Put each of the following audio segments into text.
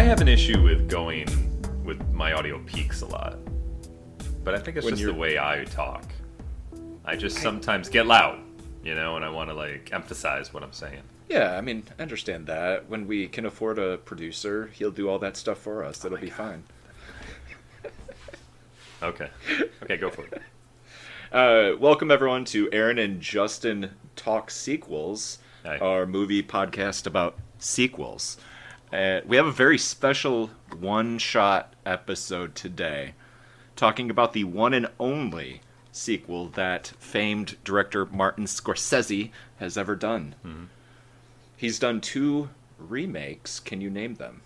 I have an issue with going with my audio peaks a lot, but I think it's just the way I talk. I just sometimes get loud, and I want to emphasize what I'm saying. Yeah, I mean, I understand that. When we can afford a producer, he'll do all that stuff for us. That'll be fine. Okay, go for it. Welcome, everyone, to Aaron and Justin Talk Sequels, Hi. Our movie podcast about sequels. We have a very special one-shot episode today, talking about the one and only sequel that famed director Martin Scorsese has ever done. Mm-hmm. He's done 2 remakes. Can you name them?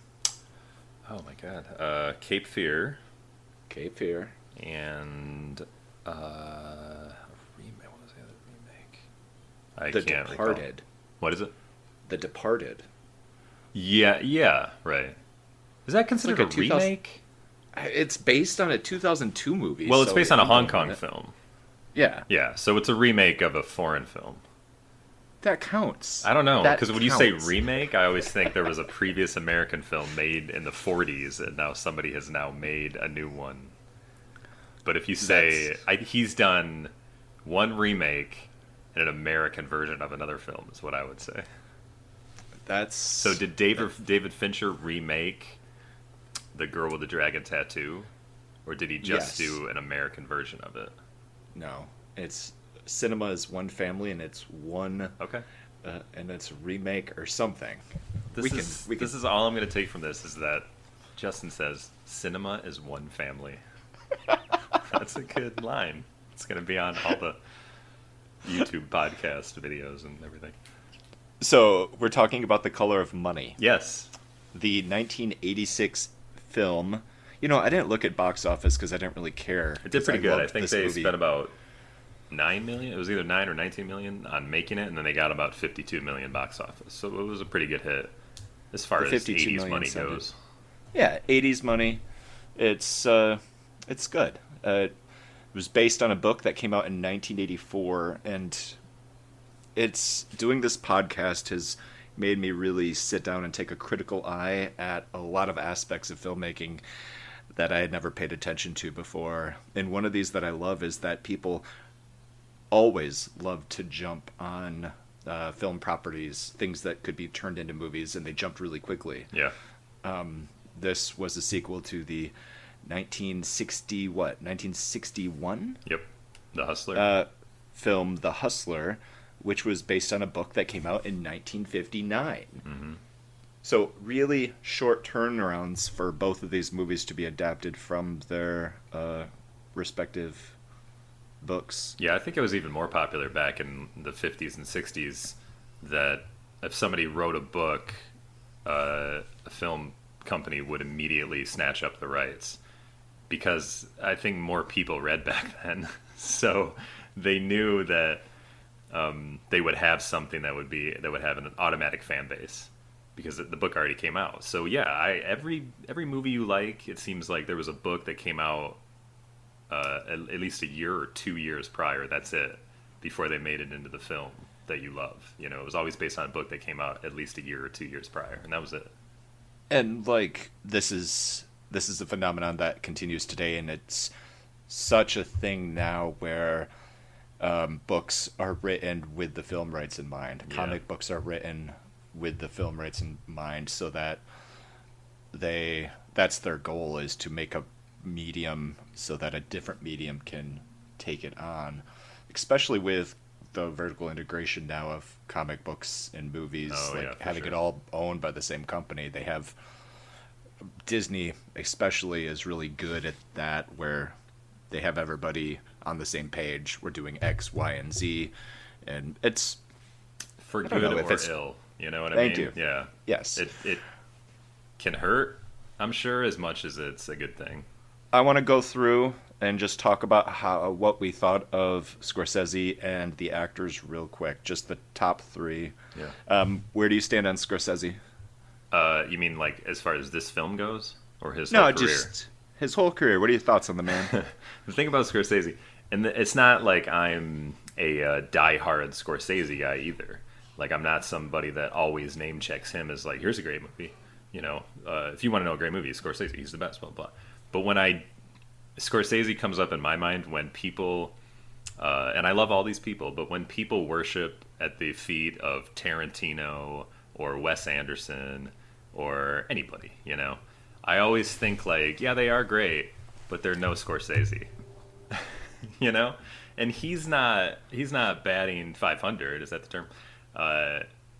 Oh my God. Cape Fear. And And what was the other remake? I The can't Departed. recall. What is it? The Departed. Yeah, right. Is that considered like a remake? It's based on a 2002 movie. Well, it's so based on a Hong Kong film. Yeah. Yeah, so it's a remake of a foreign film. That counts. I don't know, because when you say counts. remake, I always think there was a previous American film made in the 40s, and now somebody has now made a new one. But if you say he's done one remake and an American version of another film, is what I would say. So did David Fincher remake The Girl with the Dragon Tattoo, or did he just do an American version of it? No, it's cinema is one family, and it's one. Okay. And it's remake or something. This is all I'm going to take from this is that Justin says cinema is one family. That's a good line. It's going to be on all the YouTube podcast videos and everything. So we're talking about The Color of Money. Yes. The 1986 film. I didn't look at box office because I didn't really care. It did pretty good. I think they movie. spent about $9 million. It was either $9 or $19 million on making it, and then they got about $52 million box office. So it was a pretty good hit as far as 80s money goes. Yeah, 80s money. It's good. It was based on a book that came out in 1984, and it's doing this podcast has made me really sit down and take a critical eye at a lot of aspects of filmmaking that I had never paid attention to before. And one of these that I love is that people always love to jump on film properties, things that could be turned into movies, and they jumped really quickly. Yeah. This was a sequel to the 1961? Yep. The Hustler. Film The Hustler, which was based on a book that came out in 1959. Mm-hmm. So really short turnarounds for both of these movies to be adapted from their respective books. Yeah, I think it was even more popular back in the 50s and 60s that if somebody wrote a book, a film company would immediately snatch up the rights because I think more people read back then. So they knew that they would have something that would have an automatic fan base because the book already came out. So yeah, every movie you like, it seems like there was a book that came out at least a year or 2 years prior. That's it, before they made it into the film that you love. It was always based on a book that came out at least a year or 2 years prior, and that was it. And this is a phenomenon that continues today, and it's such a thing now where books are written with the film rights in mind. Yeah. Comic books are written with the film rights in mind, so that that's their goal, is to make a medium so that a different medium can take it on, especially with the vertical integration now of comic books and movies, having it all owned by the same company. They have Disney especially is really good at that, where they have everybody on the same page. We're doing X, Y, and Z, and it's for good or ill. You know what I mean? They do. Yeah. Yes. It can hurt, I'm sure, as much as it's a good thing. I want to go through and just talk about what we thought of Scorsese and the actors real quick. Just the top 3. Yeah. Where do you stand on Scorsese? You mean as far as this film goes, or his whole career? No, just his whole career. What are your thoughts on the man? The thing about Scorsese, and it's not like I'm a die-hard Scorsese guy either. I'm not somebody that always name checks him as here's a great movie. if you want to know a great movie, Scorsese, he's the best, blah, blah. But Scorsese comes up in my mind when people, and I love all these people, but when people worship at the feet of Tarantino or Wes Anderson or anybody, I always think like, yeah, they are great, but they're no Scorsese, and he's not batting 500. Is that the term?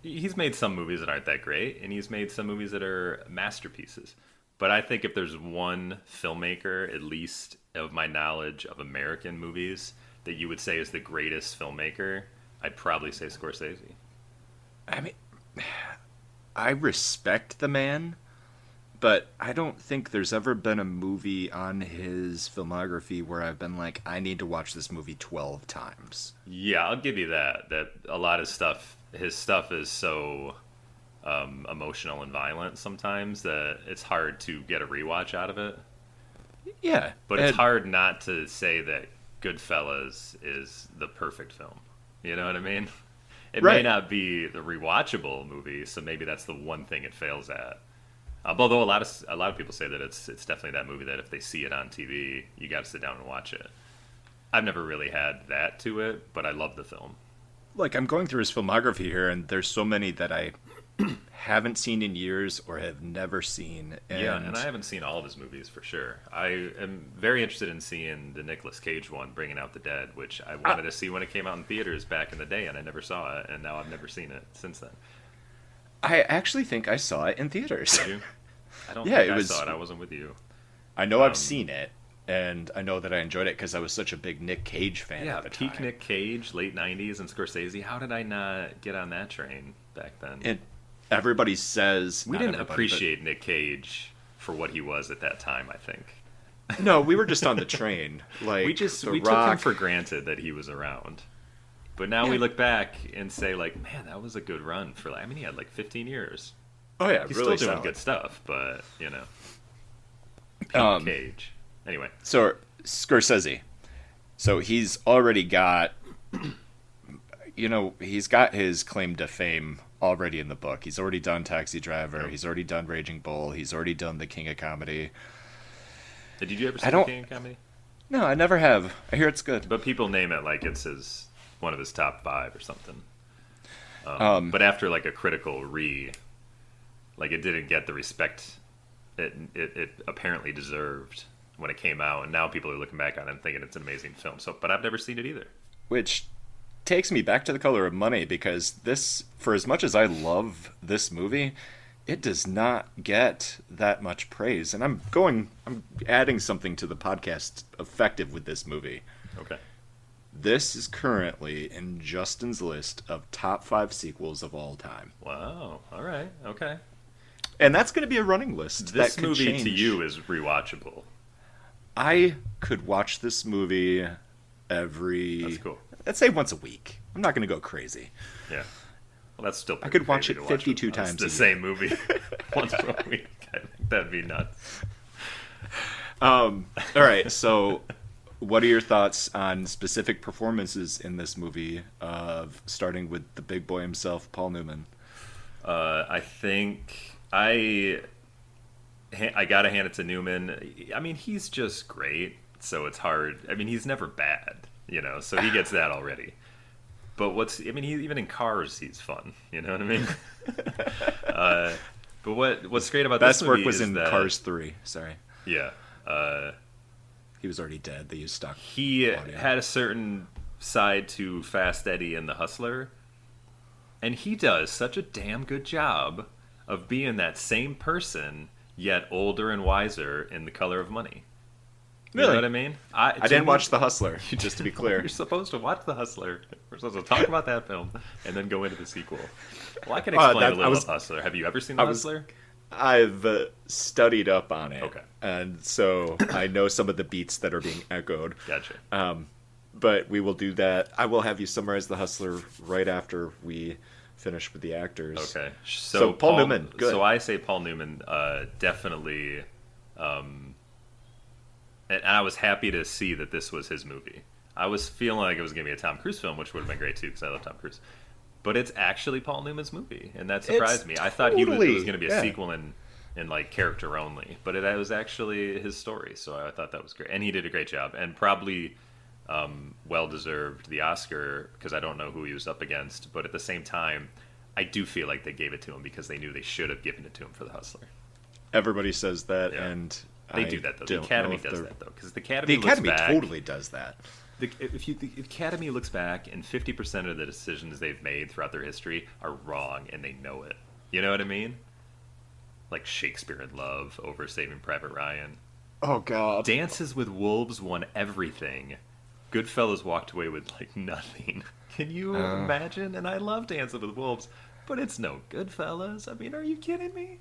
He's made some movies that aren't that great, and he's made some movies that are masterpieces. But I think if there's one filmmaker, at least of my knowledge of American movies, that you would say is the greatest filmmaker, I'd probably say Scorsese. I mean, I respect the man, but I don't think there's ever been a movie on his filmography where I've been like, I need to watch this movie 12 times. Yeah, I'll give you that. That a lot of his stuff is so emotional and violent sometimes that it's hard to get a rewatch out of it. Yeah. But it's hard not to say that Goodfellas is the perfect film. You know what I mean? It may not be the rewatchable movie, so maybe that's the one thing it fails at. Although a lot of people say that it's definitely that movie that if they see it on TV, you got to sit down and watch it. I've never really had that to it, but I love the film. Like, I'm going through his filmography here, and there's so many that I haven't seen in years or have never seen. And I haven't seen all of his movies for sure. I am very interested in seeing the Nicolas Cage one, Bringing Out the Dead, which I wanted to see when it came out in theaters back in the day, and I never saw it, and now I've never seen it since then. I actually think I saw it in theaters. Did you? I don't think I saw it. I wasn't with you. I know I've seen it, and I know that I enjoyed it because I was such a big Nick Cage fan at the time. Peak Nick Cage, late 90s, and Scorsese. How did I not get on that train back then? And everybody says... We didn't appreciate Nick Cage for what he was at that time, I think. No, we were just on the train. Like we took him for granted that he was around. But now we look back and say, like, man, that was a good run for... he had like 15 years. Oh, yeah, he's really still doing solid. Good stuff, but, Peak Cage. Anyway. So, Scorsese. So, he's already got... he's got his claim to fame already in the book. He's already done Taxi Driver. Yep. He's already done Raging Bull. He's already done The King of Comedy. Did you ever see The King of Comedy? No, I never have. I hear it's good. But people name it like it's one of his top 5 or something. But after like a critical it didn't get the respect it apparently deserved when it came out, and now people are looking back on it and thinking it's an amazing film. But I've never seen it either. Which takes me back to The Color of Money, because this, for as much as I love this movie, it does not get that much praise. And I'm adding something to the podcast effective with this movie. Okay. This is currently in Justin's list of top 5 sequels of all time. Wow. All right. Okay. And that's going to be a running list. This movie to you is rewatchable. I could watch this movie That's cool. Let's say once a week. I'm not going to go crazy. Yeah. Well, that's still I could watch it 52 times the same movie once per week. I think that'd be nuts. All right, so what are your thoughts on specific performances in this movie, starting with the big boy himself, Paul Newman? I think I gotta hand it to Newman. I mean, he's just great, so it's hard. I mean, he's never bad, so he gets that already. But even in Cars, he's fun. You know what I mean? But what's great about this movie best work was in Cars 3. Sorry. Yeah. He was already dead. They used stock. He audio. had a certain side to Fast Eddie and The Hustler, and he does such a damn good job of being that same person, yet older and wiser in The Color of Money. You know what I mean? I didn't watch The Hustler, just to be clear. You're supposed to watch The Hustler. We're supposed to talk about that film and then go into the sequel. Well, I can explain a little of Hustler. Have you ever seen The Hustler? I've studied up on it. Okay. And so I know some of the beats that are being echoed. Gotcha. But we will do that. I will have you summarize The Hustler right after we finish with the actors. Okay. So Paul Newman, good. So I say Paul Newman, definitely... and I was happy to see that this was his movie. I was feeling like it was going to be a Tom Cruise film, which would have been great too, because I love Tom Cruise. But it's actually Paul Newman's movie, and that surprised me. I thought it was going to be a sequel, and in like character only, but it was actually his story. So I thought that was great, and he did a great job, and probably well deserved the Oscar because I don't know who he was up against, but at the same time, I do feel like they gave it to him because they knew they should have given it to him for The Hustler. Everybody says that, Yeah. and They I do that though. The don't Academy know if does they're- that though because the Academy The Academy looks back, totally does that. the Academy looks back and 50% of the decisions they've made throughout their history are wrong and they know it. You know what I mean? Like Shakespeare in Love over Saving Private Ryan. Oh God! Dances with Wolves won everything. Goodfellas walked away with like nothing. Can you imagine? And I love Dances with Wolves, but it's no Goodfellas. I mean, are you kidding me?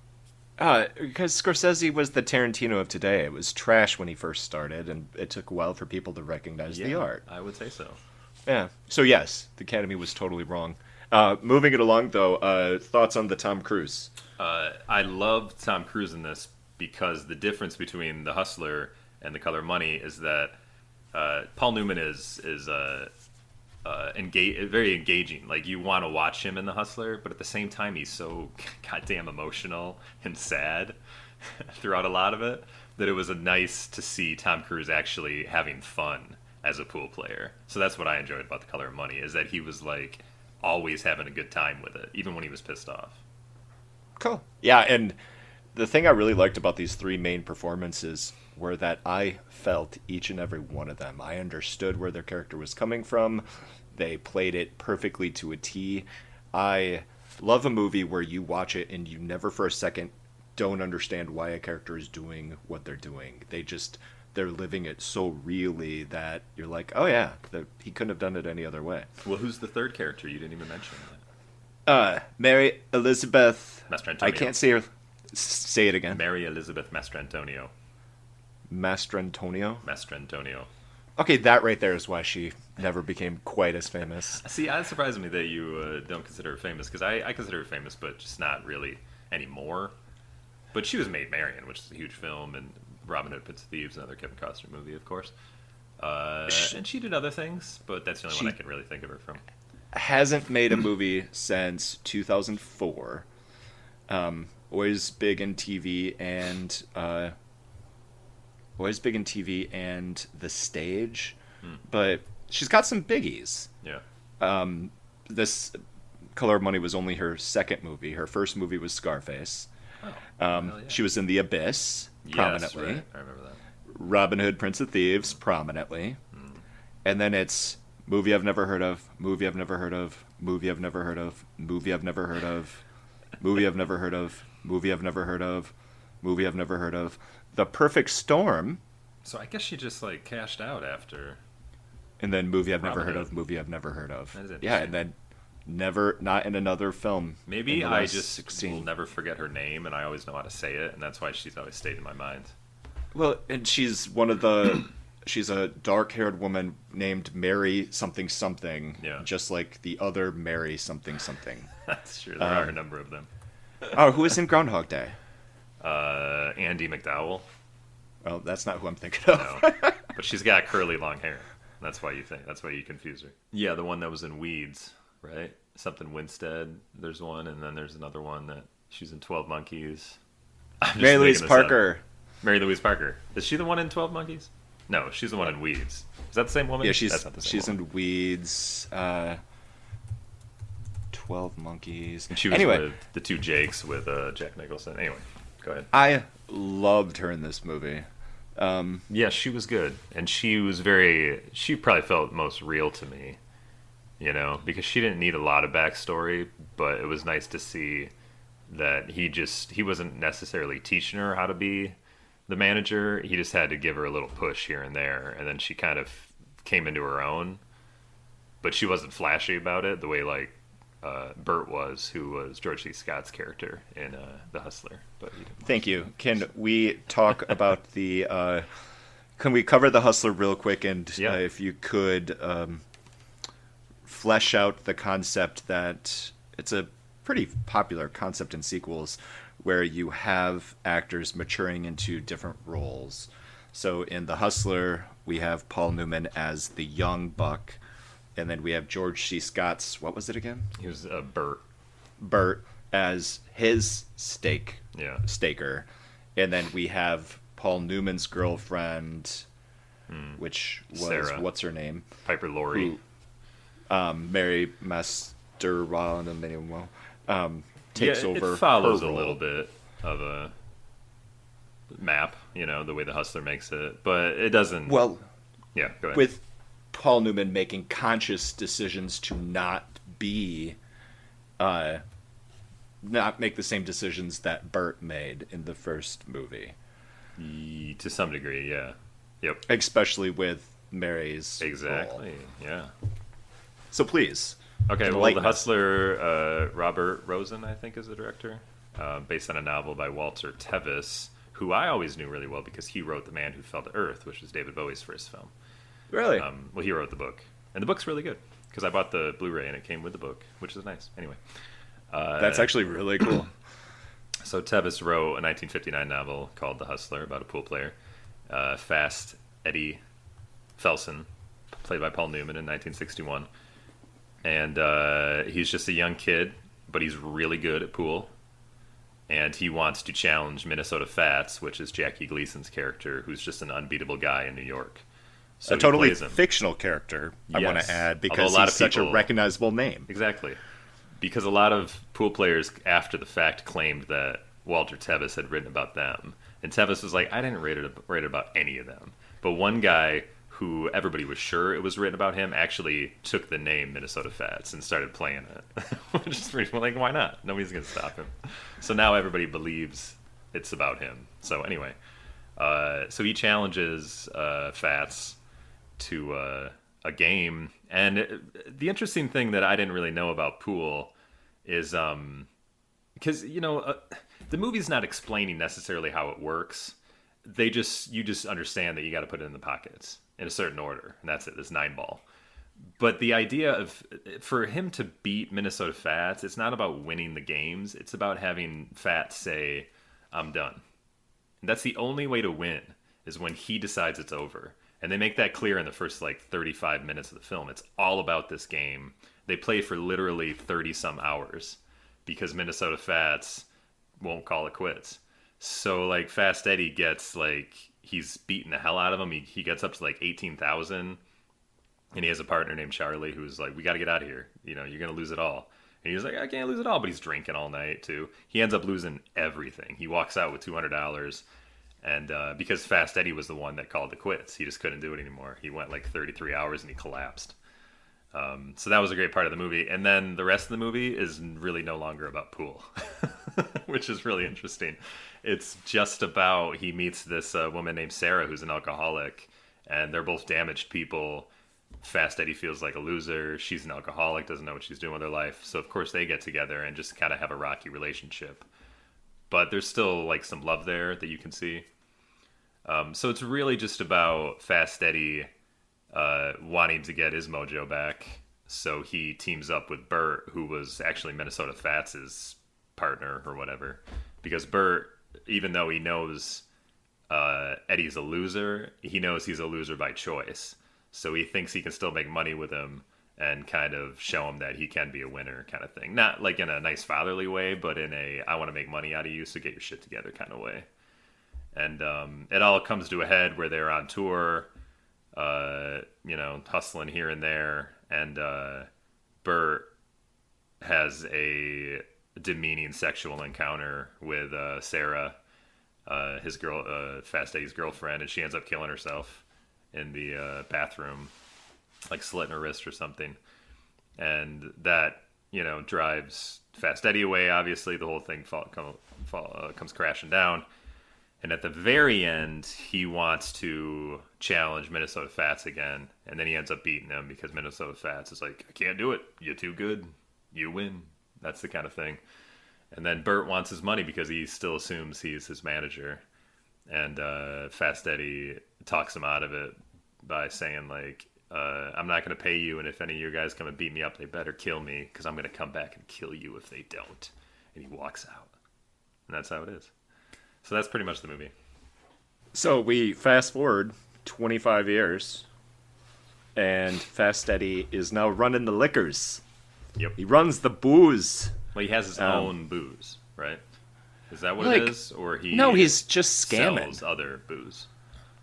Because Scorsese was the Tarantino of today. It was trash when he first started, and it took a while for people to recognize the art. I would say so. Yeah. So yes, the Academy was totally wrong. Moving it along, though, thoughts on the Tom Cruise? I love Tom Cruise in this because the difference between The Hustler and The Color of Money is that Paul Newman is very engaging. Like you want to watch him in The Hustler, but at the same time he's so goddamn emotional and sad throughout a lot of it that it was nice to see Tom Cruise actually having fun as a pool player. So that's what I enjoyed about The Color of Money is that he was like always having a good time with it, even when he was pissed off. Cool. Yeah, and the thing I really liked about these three main performances were that I felt each and every one of them. I understood where their character was coming from. They played it perfectly to a T. I love a movie where you watch it and you never for a second don't understand why a character is doing what they're doing. They're living it so really that you're like, oh yeah, he couldn't have done it any other way. Well, who's the third character? You didn't even mention Mary Elizabeth Mastrantonio. I can't say her. Say it again. Mary Elizabeth Mastrantonio. Mastrantonio. Okay, that right there is why she never became quite as famous. See, it surprises me that you don't consider her famous, because I consider her famous, but just not really anymore. But she was Maid Marian, which is a huge film, and Robin Hood, Prince of Thieves, another Kevin Costner movie, of course. And she did other things, but that's the only one I can really think of her from. Hasn't made a movie since 2004. Always big in TV and the stage, but she's got some biggies. Yeah. This Color of Money was only her second movie. Her first movie was Scarface. Oh, yeah. She was in The Abyss prominently. Yes, right. I remember that. Robin Hood, Prince of Thieves prominently. And then it's movie I've never heard of, movie I've never heard of, movie I've never heard of, movie I've never heard of, movie I've never heard of, movie I've never heard of, movie I've never heard of. The Perfect Storm. So I guess she just like cashed out after. And then movie I've never Robin heard Hood. of, movie I've never heard of. That is Yeah, interesting. and then not in another film. Maybe in the I last just 16. will never forget her name, and I always know how to say it, and that's why she's always stayed in my mind. Well, and she's she's a dark-haired woman named Mary something something. Yeah. Just like the other Mary something something. That's true. There are a number of them. Oh, who is in Groundhog Day? Andy McDowell. Well, that's not who I'm thinking of. No, but she's got curly long hair. That's why you confuse her. Yeah, the one that was in Weeds, right? Something Winstead. There's one, and then there's another one that she's in 12 Monkeys. I'm just Mary Louise making this up. Parker. Mary Louise Parker. Is she the one in 12 Monkeys? No, she's the one in Weeds. Is that the same woman? Yeah, That's not the same she's woman. in Weeds. 12 Monkeys. And she was Anyway, with the two Jakes with Jack Nicholson. Anyway, go ahead. I loved her in this movie. Yeah, she was good, and she probably felt most real to me, because she didn't need a lot of backstory, but it was nice to see that he wasn't necessarily teaching her how to be the manager. He just had to give her a little push here and there, and then she kind of came into her own, but she wasn't flashy about it the way like Bert was, who was George C. Scott's character in The Hustler. But he didn't. Thank you. Can we talk about can we cover The Hustler real quick? And Yeah. if you could flesh out the concept that it's a pretty popular concept in sequels where you have actors maturing into different roles. So in The Hustler, we have Paul Newman as the young buck, and then we have George C. Scott's, what was it again? He was Bert. Bert as his Yeah. staker, and then we have Paul Newman's girlfriend, which was Sarah. what's her name? Piper Laurie. Mary Masterwell, takes over. It follows her a role. little bit of a map, the way the Hustler makes it, but it doesn't. Well, Yeah, go ahead. with Paul Newman making conscious decisions to not make the same decisions that Burt made in the first movie, To some degree, yeah. Yep. especially with Mary's Exactly. role. Yeah. So please, Okay, well, enlighten The us. Hustler, Robert Rosen, I think, is the director, based on a novel by Walter Tevis, who I always knew really well because he wrote The Man Who Fell to Earth, which was David Bowie's first film. Really? Well, he wrote the book, and the book's really good because I bought the Blu-ray and it came with the book, which is nice. Anyway, That's actually really cool. so Tevis wrote a 1959 novel called The Hustler about a pool player, Fast Eddie Felson, played by Paul Newman in 1961. And he's just a young kid, but he's really good at pool. And he wants to challenge Minnesota Fats, which is Jackie Gleason's character, who's just an unbeatable guy in New York. So A he totally plays him. fictional character, I want Yes. to add, Although because a lot he's of such a people- recognizable name. Exactly. Because a lot of pool players, after the fact, claimed that Walter Tevis had written about them. And Tevis was like, I didn't write about any of them. But one guy who everybody was sure it was written about him actually took the name Minnesota Fats and started playing it. Which is pretty, like, why not? Nobody's going to stop him. So now everybody believes it's about him. So anyway, so he challenges Fats to a game. And the interesting thing that I didn't really know about pool is because the movie's not explaining necessarily how it works. You just understand that you got to put it in the pockets in a certain order, and that's it. It's 9-ball. But the idea of for him to beat Minnesota Fats, it's not about winning the games. It's about having Fats say, "I'm done." And that's the only way to win is when he decides it's over. And they make that clear in the first 35 minutes of the film. It's all about this game. They play for literally 30 some hours because Minnesota Fats won't call it quits. So Fast Eddie gets he's beating the hell out of him. He gets up to 18,000, and he has a partner named Charlie who's like, we got to get out of here. You're gonna lose it all. And he's like, I can't lose it all, but he's drinking all night too. He ends up losing everything. He walks out with $200. And because Fast Eddie was the one that called it quits, he just couldn't do it anymore. He went 33 hours and he collapsed. So that was a great part of the movie. And then the rest of the movie is really no longer about pool, which is really interesting. It's just about he meets this woman named Sarah who's an alcoholic, and they're both damaged people. Fast Eddie feels like a loser. She's an alcoholic, doesn't know what she's doing with her life. So, of course, they get together and just kind of have a rocky relationship. But there's still some love there that you can see. So it's really just about Fast Eddie wanting to get his mojo back. So he teams up with Burt, who was actually Minnesota Fats' partner or whatever. Because Burt, even though he knows Eddie's a loser, he knows he's a loser by choice. So he thinks he can still make money with him and kind of show him that he can be a winner kind of thing. Not in a nice fatherly way, but in a I want to make money out of you, so get your shit together kind of way. And it all comes to a head where they're on tour, hustling here and there. And Burt has a demeaning sexual encounter with Sarah, Fast Eddie's girlfriend, and she ends up killing herself in the bathroom, slitting her wrist or something. And that, drives Fast Eddie away. Obviously, the whole thing comes crashing down. And at the very end, he wants to challenge Minnesota Fats again. And then he ends up beating him because Minnesota Fats is like, I can't do it. You're too good. You win. That's the kind of thing. And then Burt wants his money because he still assumes he's his manager. And Fast Eddie talks him out of it by saying, I'm not going to pay you. And if any of your guys come and beat me up, they better kill me because I'm going to come back and kill you if they don't. And he walks out. And that's how it is. So that's pretty much the movie. So we fast forward 25 years, and Fast Eddie is now running the liquors. Yep. He runs the booze. Well, he has his own booze, right? Is that what Like, it is, or he no, he's just scamming. sells other booze?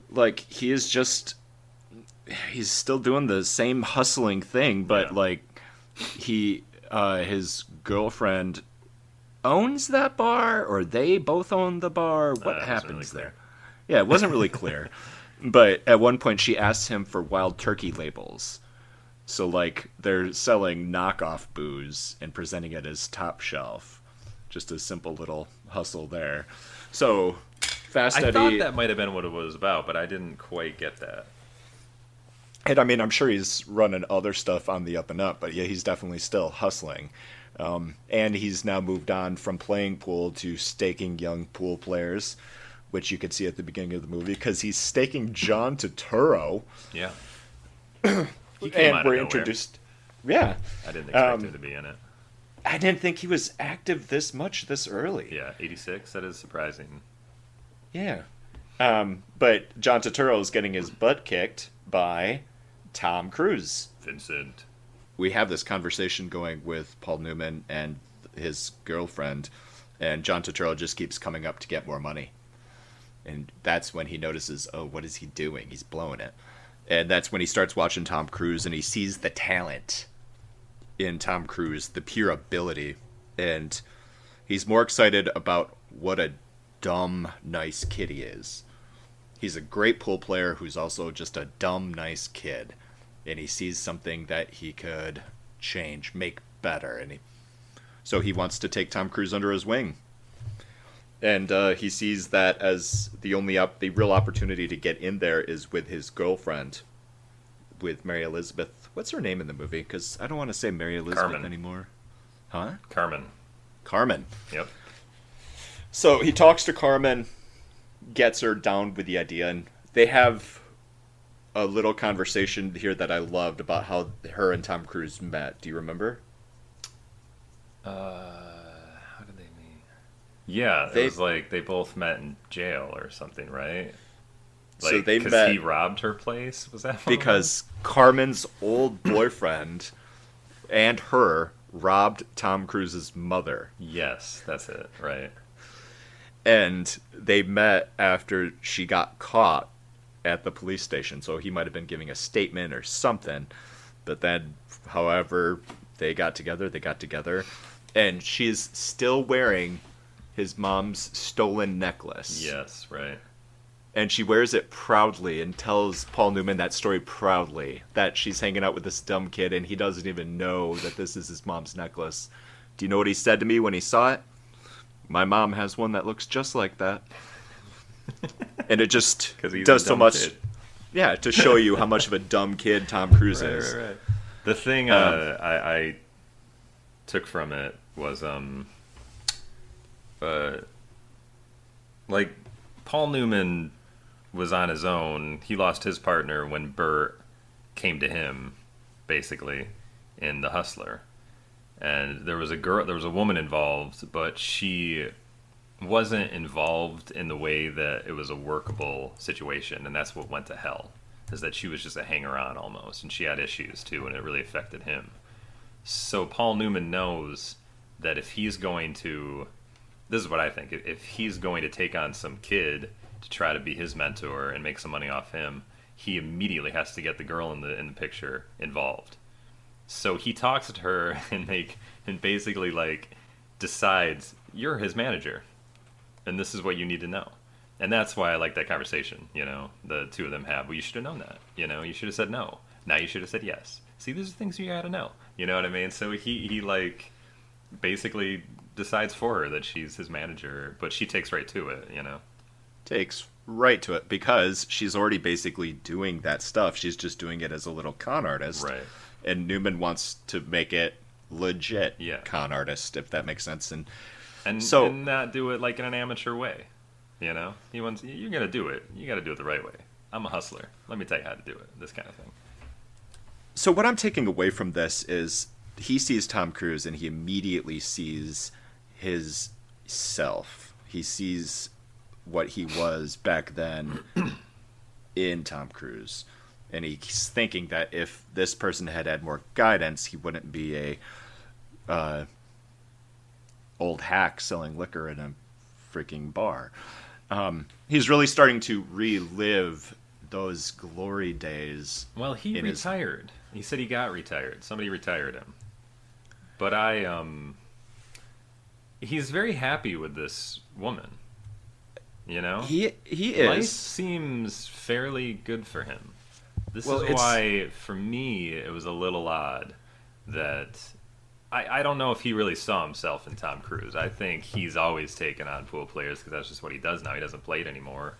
Like, he's still doing the same hustling thing, but Yeah. like his girlfriend owns that bar, or they both own the bar. What It wasn't happens really clear. there? Yeah, it wasn't really clear. But at one point she asks him for wild turkey labels. So like they're selling knockoff booze and presenting it as top shelf. Just a simple little hustle there. So Fast I Eddie, thought that might have been what it was about, but I didn't quite get that. and I mean, I'm sure he's running other stuff on the up and up, but yeah, he's definitely still hustling. And he's now moved on from playing pool to staking young pool players, which you could see at the beginning of the movie, because he's staking John Turturro. Yeah. He came And out of we're nowhere. introduced. Yeah. I didn't expect him to be in it. I didn't think he was active this much this early. Yeah, 86. That is surprising. Yeah. But John Turturro is getting his butt kicked by Tom Cruise. Vincent. We have this conversation going with Paul Newman and his girlfriend, and John Turturro just keeps coming up to get more money. And that's when he notices, oh, what is he doing? He's blowing it. And that's when he starts watching Tom Cruise, and he sees the talent in Tom Cruise, the pure ability. And he's more excited about what a dumb, nice kid he is. He's a great pool player who's also just a dumb, nice kid. And he sees something that he could change, make better. So he wants to take Tom Cruise under his wing. And he sees that as the real opportunity to get in there is with his girlfriend, with Mary Elizabeth. What's her name in the movie? Because I don't want to say Mary Elizabeth Carmen. anymore. Huh? Carmen. Yep. So he talks to Carmen, gets her down with the idea, and they have a little conversation here that I loved about how her and Tom Cruise met. Do you remember? How did they meet? Yeah, it They- was like they both met in jail or something, right? Like, So they 'cause met- he robbed her place? Was that one of Because Carmen's old boyfriend and her robbed Tom Cruise's mother. them? Yes, that's it, right. And they met after she got caught at the police station. So he might have been giving a statement or something. But then, however, they got together. And she's still wearing his mom's stolen necklace. Yes, right. And she wears it proudly and tells Paul Newman that story proudly, that she's hanging out with this dumb kid and he doesn't even know that this is his mom's necklace. Do you know what he said to me when he saw it? My mom has one that looks just like that. And it just 'Cause he's does a so dumb much. kid. Yeah, to show you how much of a dumb kid Tom Cruise is. Right. The thing I took from it was like Paul Newman was on his own. He lost his partner when Burt came to him, basically, in The Hustler. And there was a woman involved, but she wasn't involved in the way that it was a workable situation, and that's what went to hell. Is that she was just a hanger-on almost, and she had issues too, and it really affected him. So Paul Newman knows that if he's going to, this is what I think, if he's going to take on some kid to try to be his mentor and make some money off him, he immediately has to get the girl in the picture involved. So he talks to her and basically like decides, you're his manager, and this is what you need to know. And that's why I like that conversation, the two of them have. Well, you should have known that, you should have said no. Now you should have said yes. See, these are things you gotta know. You know what I mean? So he like basically decides for her that she's his manager, but she takes right to it, Takes right to it because she's already basically doing that stuff. She's just doing it as a little con artist. Right. And Newman wants to make it legit con artist, if that makes sense. And not do it like in an amateur way. He wants, you're gonna do it. You got to do it the right way. I'm a hustler. Let me tell you how to do it. This kind of thing. So what I'm taking away from this is he sees Tom Cruise and he immediately sees his self. He sees what he was back then in Tom Cruise. And he's thinking that if this person had more guidance, he wouldn't be old hack selling liquor in a freaking bar. He's really starting to relive those glory days. Well, he retired. He said he got retired. Somebody retired him. But he's very happy with this woman. You know? He is. Life seems fairly good for him. This is why, for me, it was a little odd that... I don't know if he really saw himself in Tom Cruise. I think he's always taken on pool players because that's just what he does now. He doesn't play it anymore.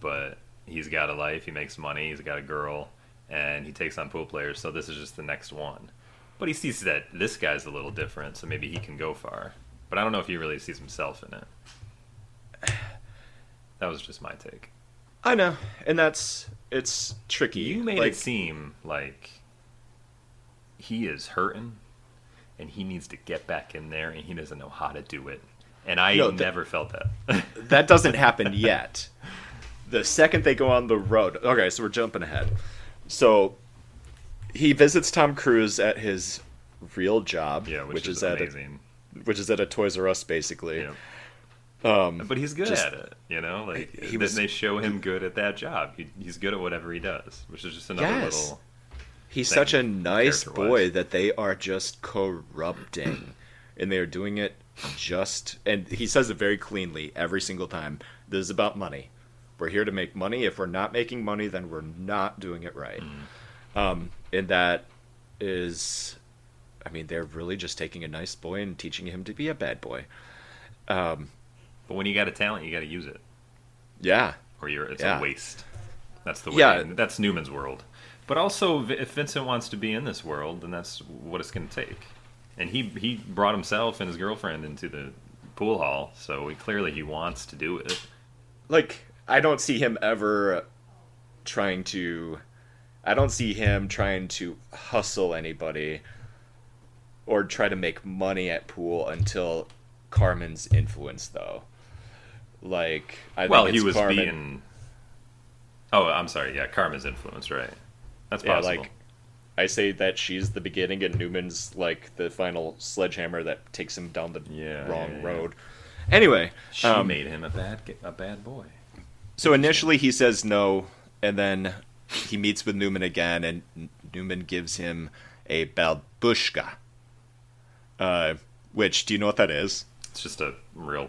But he's got a life, he makes money, he's got a girl, and he takes on pool players, so this is just the next one. But he sees that this guy's a little different, so maybe he can go far. But I don't know if he really sees himself in it. That was just my take. I know, and it's tricky. You made it seem like he is hurting, and he needs to get back in there, and he doesn't know how to do it. And I never felt that. That doesn't happen yet. The second they go on the road... Okay, so we're jumping ahead. So, he visits Tom Cruise at his real job, which is amazing. Which is at a Toys R Us, basically. Yeah. But he's good at it, you know? Like, they show him good at that job. He's good at whatever he does, which is just another little... He's such a nice boy that they are just corrupting. And they are doing it just... And he says it very cleanly every single time. This is about money. We're here to make money. If we're not making money, then we're not doing it right. And that is... I mean, they're really just taking a nice boy and teaching him to be a bad boy. But when you got a talent, you got to use it. Yeah. Or it's a waste. That's the way. That's Newman's world. But also, if Vincent wants to be in this world, then that's what it's going to take. And he brought himself and his girlfriend into the pool hall, so clearly he wants to do it. Like, I don't see him ever trying to... I don't see him trying to hustle anybody or try to make money at pool until Carmen's influence, though. Like, I think he was Carmen... being... Oh, I'm sorry. Yeah, Carmen's influence, right. That's possible. Yeah, like, I say that she's the beginning and Newman's, like, the final sledgehammer that takes him down the wrong road. Anyway. She made him a bad boy. So initially he says no, and then he meets with Newman again, and Newman gives him a balbushka. Which, do you know what that is? It's just a real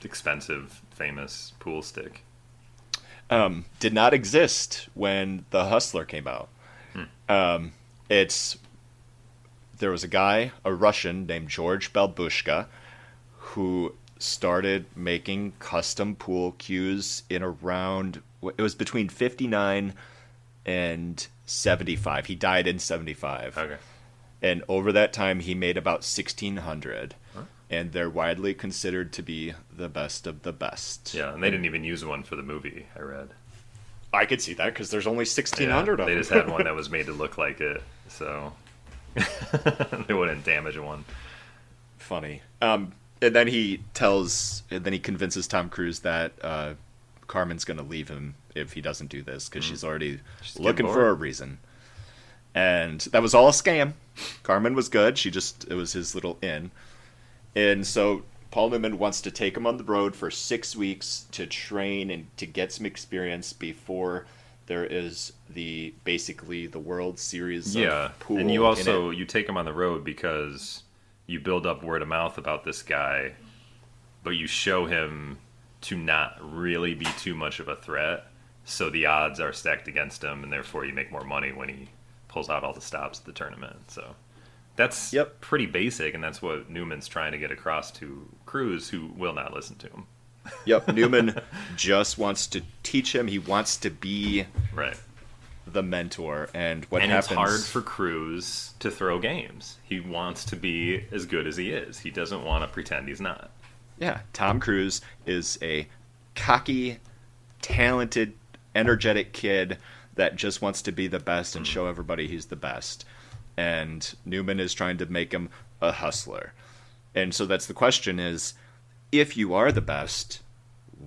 expensive, famous pool stick. Did not exist when The Hustler came out. There was a guy, a Russian named George Balbushka, who started making custom pool cues in around... It was between 59 and 75. He died in 75. Okay. And over that time, he made about 1,600. Huh? And they're widely considered to be the best of the best. Yeah, and they didn't even use one for the movie, I read. I could see that, because there's only 1,600 of them. They just had one that was made to look like it, so... they wouldn't damage one. Funny. And then he convinces Tom Cruise that Carmen's going to leave him if he doesn't do this, because she's looking for a reason. And that was all a scam. Carmen was good. It was his little in. And so Paul Newman wants to take him on the road for 6 weeks to train and to get some experience before there is basically the World Series of pool. And you take him on the road because you build up word of mouth about this guy, but you show him to not really be too much of a threat, so the odds are stacked against him, and therefore you make more money when he pulls out all the stops at the tournament. So that's pretty basic, and that's what Newman's trying to get across to Cruise, who will not listen to him. Yep, Newman just wants to teach him. He wants to be the mentor, and happens... it's hard for Cruise to throw games. He wants to be as good as he is. He doesn't want to pretend he's not. Yeah, Tom Cruise is a cocky, talented, energetic kid that just wants to be the best and show everybody he's the best. And Newman is trying to make him a hustler. And so that's the question is, if you are the best,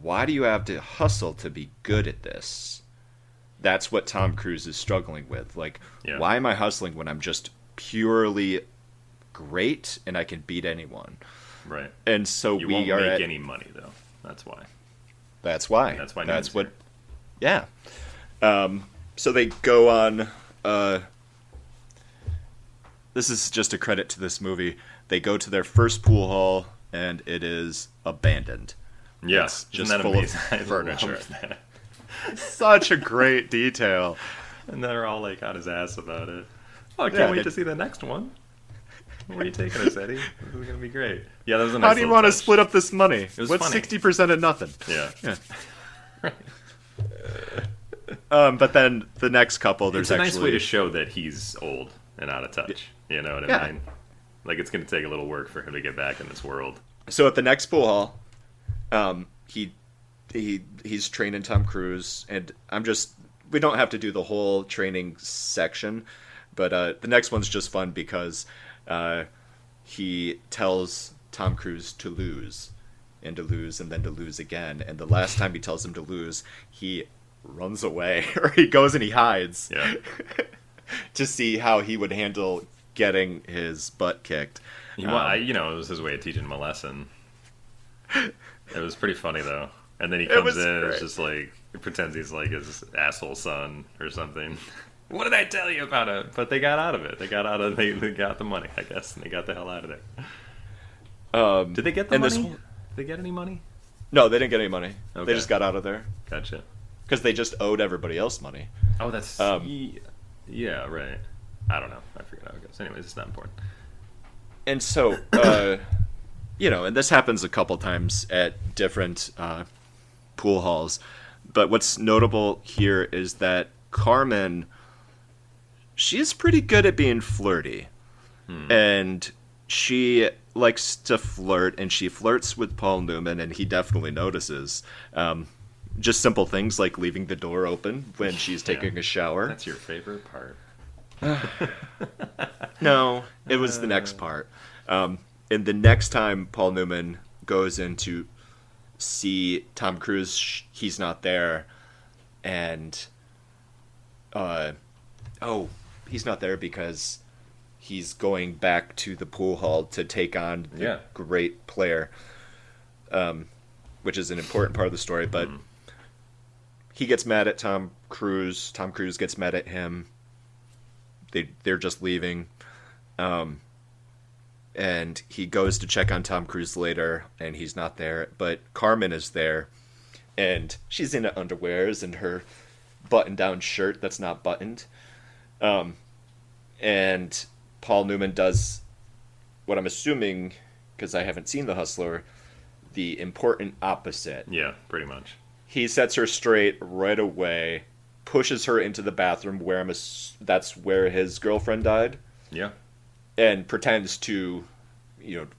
why do you have to hustle to be good at this? That's what Tom Cruise is struggling with. Like, why am I hustling when I'm just purely great and I can beat anyone? Right. And so You we won't are make at... any money, though. That's why. That's why. That's why. That's Newman's what. Yeah. So they go on. This is just a credit to this movie. They go to their first pool hall, and it is abandoned. Yeah, It's isn't just that full amazing? of furniture. That. Such a great detail. And they're all like on his ass about it. Oh, I can't Yeah, wait it- to see the next one. Where are you taking us, Eddie? This is gonna be great. Yeah, that was a nice How do you little want to touch. split up this money? was What's funny. 60% of nothing? Yeah. But then the next couple, there's It's a actually nice way to show that he's old and out of touch. You know what I Yeah. mean? Like, it's going to take a little work for him to get back in this world. So at the next pool hall, he's training Tom Cruise, and we don't have to do the whole training section, but the next one's just fun because he tells Tom Cruise to lose, and to lose, and then to lose again. And the last time he tells him to lose, he runs away, or he goes and he hides Yeah. to see how he would handle getting his butt kicked. It was his way of teaching him a lesson. It was pretty funny, though. And then he comes was in and great. it's just like, he pretends he's like his asshole son or something. What did I tell you about it? But they got out of it. They got the money, I guess, and they got the hell out of there. Did they get the and money? this Did they get any money? No, they didn't get any money. Okay. They just got out of there Gotcha. because they just owed everybody else money. Oh, that's... yeah, right. I don't know. I forget how it goes. Anyways, it's not important. And so, and this happens a couple times at different pool halls. But what's notable here is that Carmen, she's pretty good at being flirty. And she likes to flirt, and she flirts with Paul Newman, and he definitely notices. Just simple things like leaving the door open when she's taking a shower. That's your favorite part. No, it was the next part. And the next time Paul Newman goes in to see Tom Cruise, he's not there. And, he's not there because he's going back to the pool hall to take on the great player, which is an important part of the story. But he gets mad at Tom Cruise. Tom Cruise gets mad at him. They're just leaving. And he goes to check on Tom Cruise later, and he's not there. But Carmen is there, and she's in her underwears and her button-down shirt that's not buttoned. And Paul Newman does what I'm assuming, because I haven't seen The Hustler, the important opposite. Yeah, pretty much. He sets her straight right away, pushes her into the bathroom where that's where his girlfriend died. Yeah. And pretends to,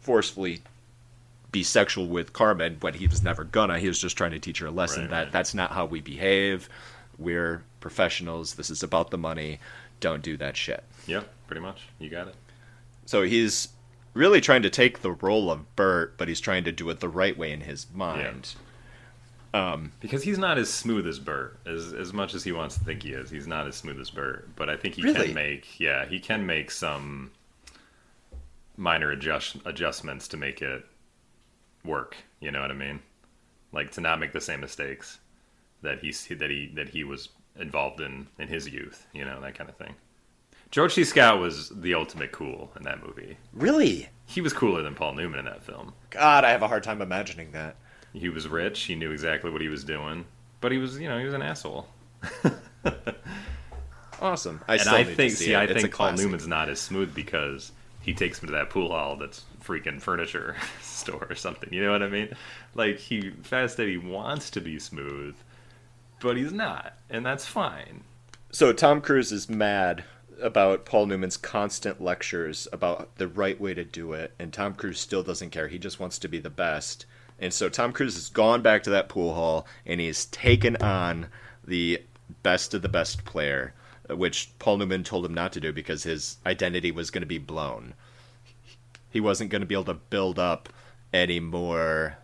forcefully be sexual with Carmen when he was never gonna. He was just trying to teach her a lesson that's not how we behave. We're professionals. This is about the money. Don't do that shit. Yeah, pretty much. You got it. So he's really trying to take the role of Bert, but he's trying to do it the right way in his mind. Because he's not as smooth as Bert, as much as he wants to think he is. He's not as smooth as Bert, but I think he can make some minor adjustments to make it work. You know what I mean? Like to not make the same mistakes that he was involved in his youth. You know, that kind of thing. George C. Scott was the ultimate cool in that movie. Really? He was cooler than Paul Newman in that film. God, I have a hard time imagining that. He was rich. He knew exactly what he was doing, but he was an asshole. Awesome. I think It's a Paul classic. Newman's not as smooth because he takes him to that pool hall that's freaking furniture store or something. You know what I mean? Like Fast Eddie wants to be smooth, but he's not, and that's fine. So Tom Cruise is mad about Paul Newman's constant lectures about the right way to do it, and Tom Cruise still doesn't care. He just wants to be the best. And so Tom Cruise has gone back to that pool hall, and he's taken on the best of the best player, which Paul Newman told him not to do because his identity was going to be blown. He wasn't going to be able to build up any more,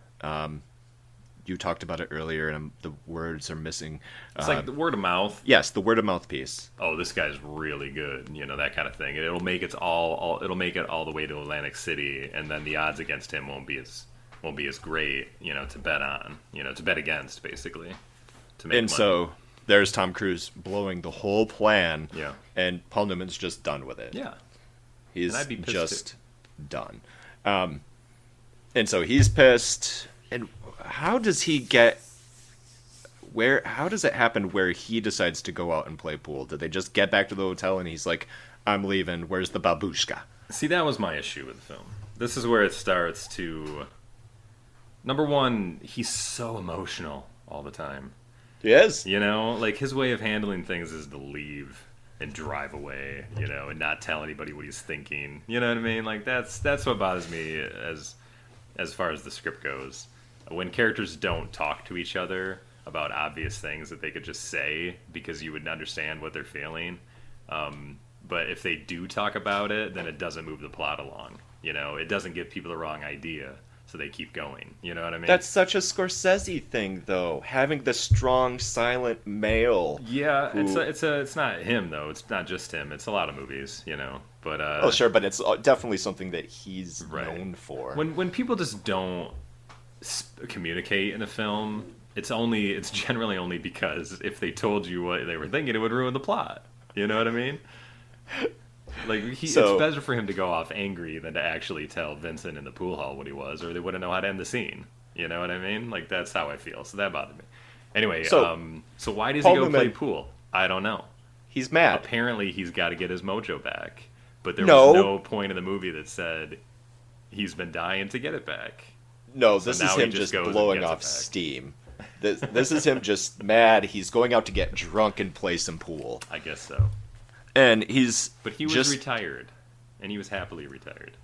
you talked about it earlier, and the words are missing. It's like the word of mouth. Yes, the word of mouth piece. Oh, this guy's really good. That kind of thing. It'll make it all the way to Atlantic City, and then the odds against him won't be as great. To bet on. To bet against, basically. To make and money. So there's Tom Cruise blowing the whole plan. Yeah. And Paul Newman's just done with it. Yeah. He's I'd be pissed just too. done. And so he's pissed. And how does he get... How does it happen where he decides to go out and play pool? Did they just get back to the hotel and he's like, I'm leaving, where's the babushka? See, that was my issue with the film. This is where it starts to... Number one, he's so emotional all the time. He is. Like his way of handling things is to leave and drive away, and not tell anybody what he's thinking. You know what I mean? Like that's what bothers me as far as the script goes. When characters don't talk to each other about obvious things that they could just say because you would understand what they're feeling. But if they do talk about it, then it doesn't move the plot along. It doesn't give people the wrong idea. So they keep going. You know what I mean? That's such a Scorsese thing, though. Having the strong, silent male. Yeah, it's not him though. It's not just him. It's a lot of movies, But oh, sure, but it's definitely something that he's known for. When people just don't communicate in a film, it's generally only because if they told you what they were thinking, it would ruin the plot. You know what I mean? Like it's better for him to go off angry than to actually tell Vincent in the pool hall what he was, or they wouldn't know how to end the scene. You know what I mean? Like that's how I feel. So that bothered me. Anyway, so why does he go play pool? I don't know. He's mad. Apparently, he's got to get his mojo back. But there was no point in the movie that said he's been dying to get it back. No, this is him just blowing off steam. This is him just mad. He's going out to get drunk and play some pool. I guess so. And But he was retired, and he was happily retired.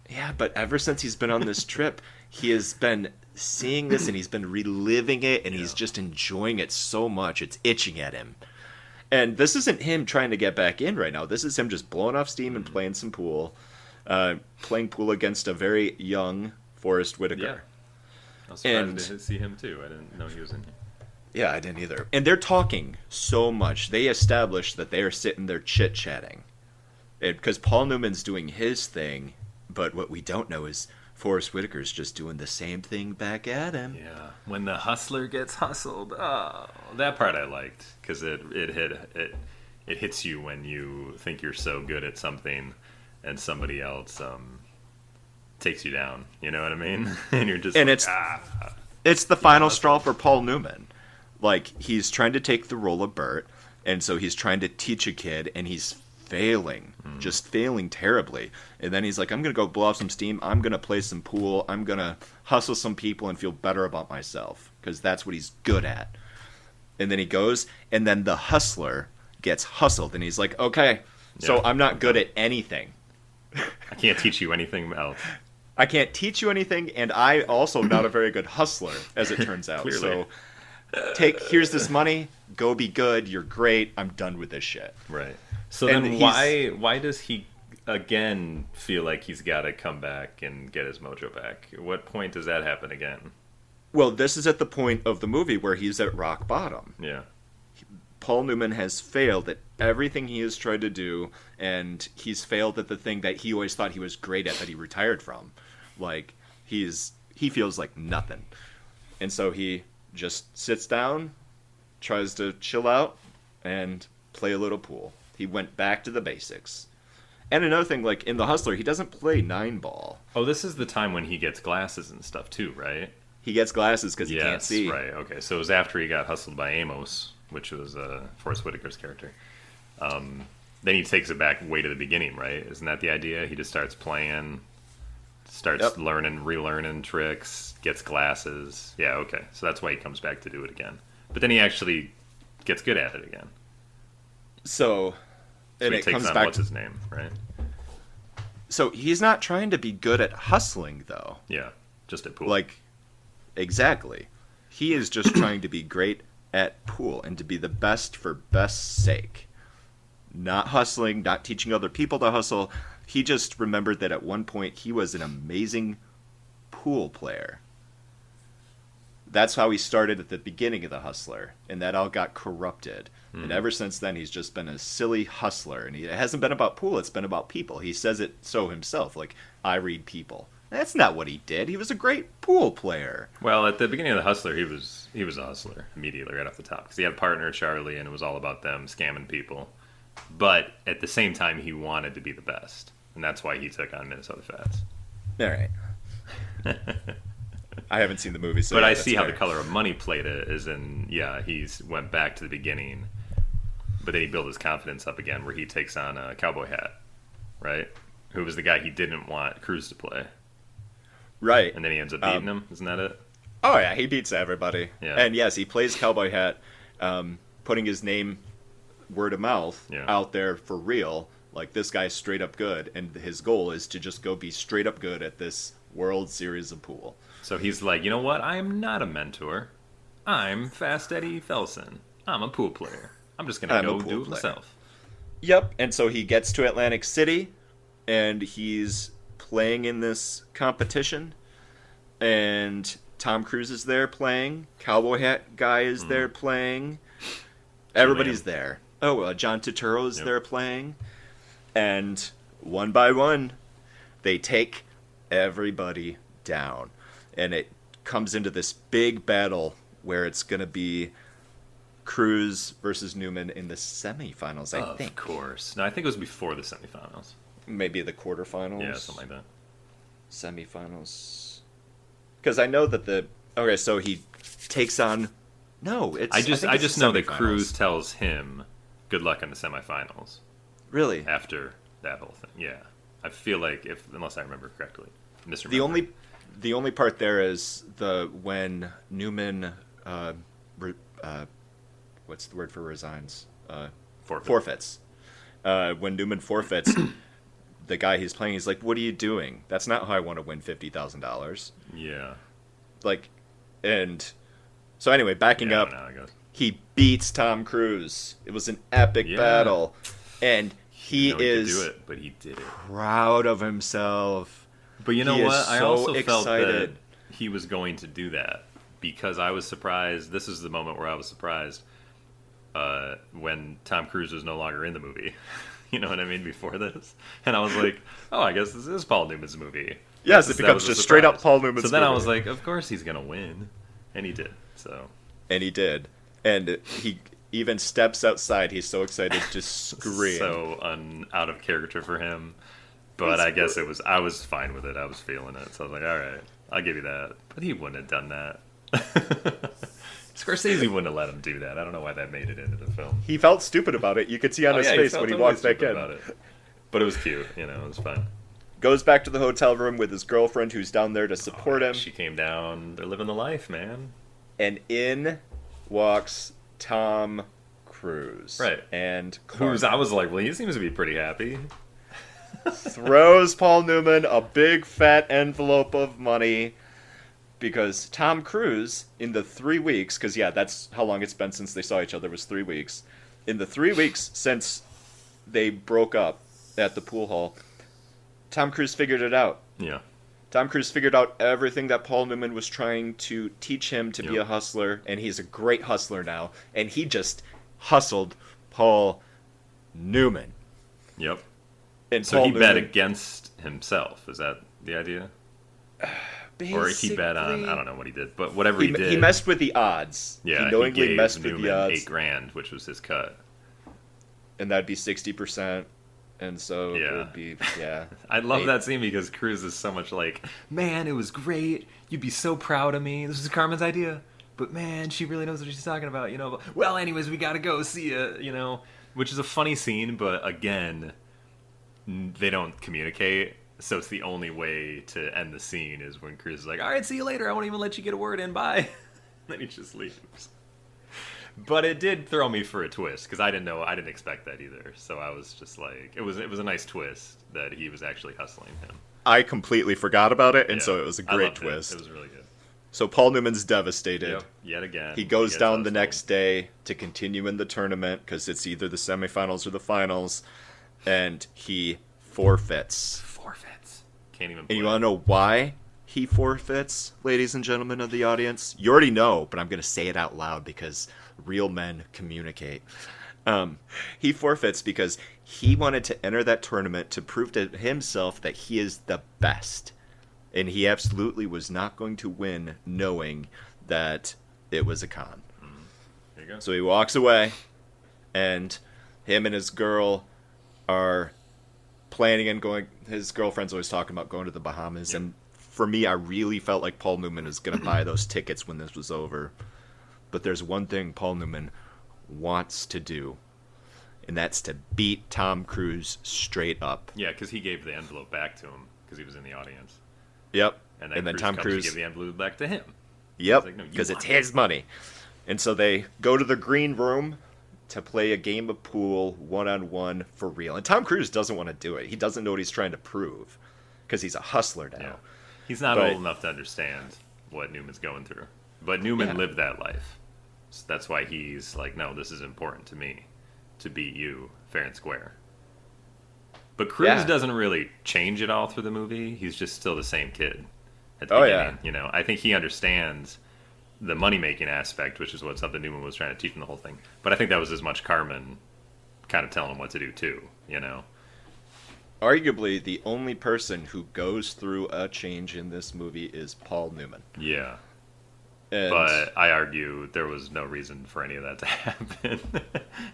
Yeah, but ever since he's been on this trip, he has been seeing this, and he's been reliving it, and he's just enjoying it so much. It's itching at him. And this isn't him trying to get back in right now. This is him just blowing off steam and playing some pool. Playing pool against a very young Forrest Whitaker. Yeah. I was surprised to see him, too. I didn't know he was in here. Yeah, I didn't either. And they're talking so much. They establish that they are sitting there chit-chatting. Because Paul Newman's doing his thing, but what we don't know is Forrest Whitaker's just doing the same thing back at him. Yeah. When the hustler gets hustled. Oh, that part I liked. Because it hits you when you think you're so good at something and somebody else takes you down. You know what I mean? And you're just it's the final straw for Paul Newman. Like, he's trying to take the role of Bert, and so he's trying to teach a kid, and he's failing, just failing terribly. And then he's like, I'm going to go blow off some steam, I'm going to play some pool, I'm going to hustle some people and feel better about myself, because that's what he's good at. And then he goes, and then the hustler gets hustled, and he's like, okay, so I'm not good at anything. I can't teach you anything else. I can't teach you anything, and I also am not a very good hustler, as it turns out. So here's this money, go be good, you're great, I'm done with this shit. Right. So then why does he again feel like he's got to come back and get his mojo back? At what point does that happen again? Well, this is at the point of the movie where he's at rock bottom. Yeah. Paul Newman has failed at everything he has tried to do, and he's failed at the thing that he always thought he was great at that he retired from. Like, he feels like nothing. And so he just sits down, tries to chill out, and play a little pool. He went back to the basics. And another thing, like, in The Hustler, he doesn't play 9-ball. Oh, this is the time when he gets glasses and stuff, too, right? He gets glasses because he can't see. Right, okay. So it was after he got hustled by Amos, which was Forrest Whitaker's character. Then he takes it back way to the beginning, right? Isn't that the idea? He just starts playing, relearning tricks, gets glasses. Yeah, okay. So that's why he comes back to do it again. But then he actually gets good at it again. So and he takes on what's his name, right? So he's not trying to be good at hustling, though. Yeah, just at pool. Like, exactly. He is just trying to be great at pool and to be the best for best's sake. Not hustling, not teaching other people to hustle. He just remembered that at one point he was an amazing pool player. that's how he started at the beginning of The Hustler, and that all got corrupted. And ever since then, he's just been a silly hustler. And it hasn't been about pool, it's been about people. He says it so himself, like, I read people. That's not what he did. He was a great pool player. Well, at the beginning of The Hustler, he was a hustler immediately right off the top. Because he had a partner, Charlie, and it was all about them scamming people. But at the same time, he wanted to be the best. And that's why he took on Minnesota Fats. All right. I haven't seen the movie, so but yeah, I see how fair. The Color of Money played it, as in, he's went back to the beginning, but then he built his confidence up again, where he takes on a Cowboy Hat, right? Who was the guy he didn't want Cruz to play. Right. And then he ends up beating him, isn't that it? Oh, yeah, he beats everybody. Yeah. And yes, he plays Cowboy Hat, putting his name word of mouth out there for real, like this guy's straight up good, and his goal is to just go be straight up good at this World Series of pool. So he's like, you know what? I am not a mentor. I'm Fast Eddie Felson. I'm a pool player. I'm just going to go do it myself. Yep, and so he gets to Atlantic City, and he's playing in this competition, and Tom Cruise is there playing, Cowboy Hat guy is there playing, everybody's there. Oh, John Turturro is there playing, and one by one, they take everybody down, and it comes into this big battle where it's going to be Cruz versus Newman in the semifinals, I think. Of course. No, I think it was before the semifinals. Maybe the quarterfinals? Yeah, something like that. Semifinals. Because I know that okay, so he takes on... No, it's... I just know that Cruz tells him, good luck in the semifinals. Really? After that whole thing, yeah. I feel like, unless I remember correctly. The only part there is when Newman... what's the word for resigns? Forfeits. When Newman forfeits, the guy he's playing, he's like, what are you doing? That's not how I want to win $50,000. Yeah. Like, and... So anyway, backing up, he beats Tom Cruise. It was an epic battle. And he is do it, but he did it. Proud of himself. But you know what? I also felt that excited. He was going to do that, because I was surprised. This is the moment where I was surprised when Tom Cruise was no longer in the movie. You know what I mean? Before this. And I was like, oh, I guess this is Paul Newman's movie. Yes, it becomes just straight up Paul Newman's movie. So then I was like, of course he's going to win. And he did. And he did. And he even steps outside. He's so excited to scream. So out of character for him. But I guess I was fine with it. I was feeling it. So I was like, all right, I'll give you that. But he wouldn't have done that. Scorsese wouldn't have let him do that. I don't know why that made it into the film. He felt stupid about it. You could see on his face when he walked back in. But it was cute. It was fun. Goes back to the hotel room with his girlfriend, who's down there to support him. She came down. They're living the life, man. And in walks Tom Cruise. Right. And Cruise, I was like, well, he seems to be pretty happy. Throws Paul Newman a big fat envelope of money, because Tom Cruise, in the 3 weeks, because that's how long it's been since they saw each other, was 3 weeks. In the 3 weeks since they broke up at the pool hall, Tom Cruise figured it out. Yeah. Tom Cruise figured out everything that Paul Newman was trying to teach him to be a hustler, and he's a great hustler now. And he just hustled Paul Newman. Yep. And so Paul Newman bet against himself. Is that the idea? Or he bet on, I don't know what he did, but whatever he did. He messed with the odds. Yeah, he knowingly messed Newman with the odds. $8,000, which was his cut. And that'd be 60%. And so it would be, I love that scene because Cruz is so much like, man, it was great. You'd be so proud of me. This is Carmen's idea. But man, she really knows what she's talking about, Well, anyways, we gotta go see ya, Which is a funny scene, but again, they don't communicate. So it's the only way to end the scene is when Cruz is like, all right, see you later. I won't even let you get a word in. Bye. Then he just leaves. But it did throw me for a twist because I didn't expect that either. So I was just like, it was a nice twist that he was actually hustling him. I completely forgot about it, and so it was a great twist. It was really good. So Paul Newman's devastated. Yep, yet again. He goes down the next day to continue in the tournament because it's either the semifinals or the finals, and he forfeits. Can't even play. And you want to know why he forfeits, ladies and gentlemen of the audience? You already know, but I'm going to say it out loud because real men communicate. He forfeits because he wanted to enter that tournament to prove to himself that he is the best. And he absolutely was not going to win knowing that it was a con. There you go. So he walks away, and him and his girl are planning on going. His girlfriend's always talking about going to the Bahamas, Yep. and for me, I really felt like Paul Newman was going to buy those tickets when this was over. But there's one thing Paul Newman wants to do, and that's to beat Tom Cruise straight up. Yeah, because he gave the envelope back to him because he was in the audience. Yep. And then Tom Cruise give the envelope back to him. Yep, Like, no, because you it's want it. his money. And so they go to the green room to play a game of pool one-on-one for real. And Tom Cruise doesn't want to do it. He doesn't know what he's trying to prove because he's a hustler now. Yeah. He's not But- old enough to understand what Newman's going through. But Newman lived that life. So that's why he's like, no, this is important to me to beat you fair and square. But Cruise doesn't really change at all through the movie. He's just still the same kid at the beginning. You know, I think he understands the money-making aspect, which is what something Newman was trying to teach him the whole thing. But I think that was as much Carmen kind of telling him what to do too, you know? Arguably, the only person who goes through a change in this movie is Paul Newman. Yeah. And But I argue there was no reason for any of that to happen.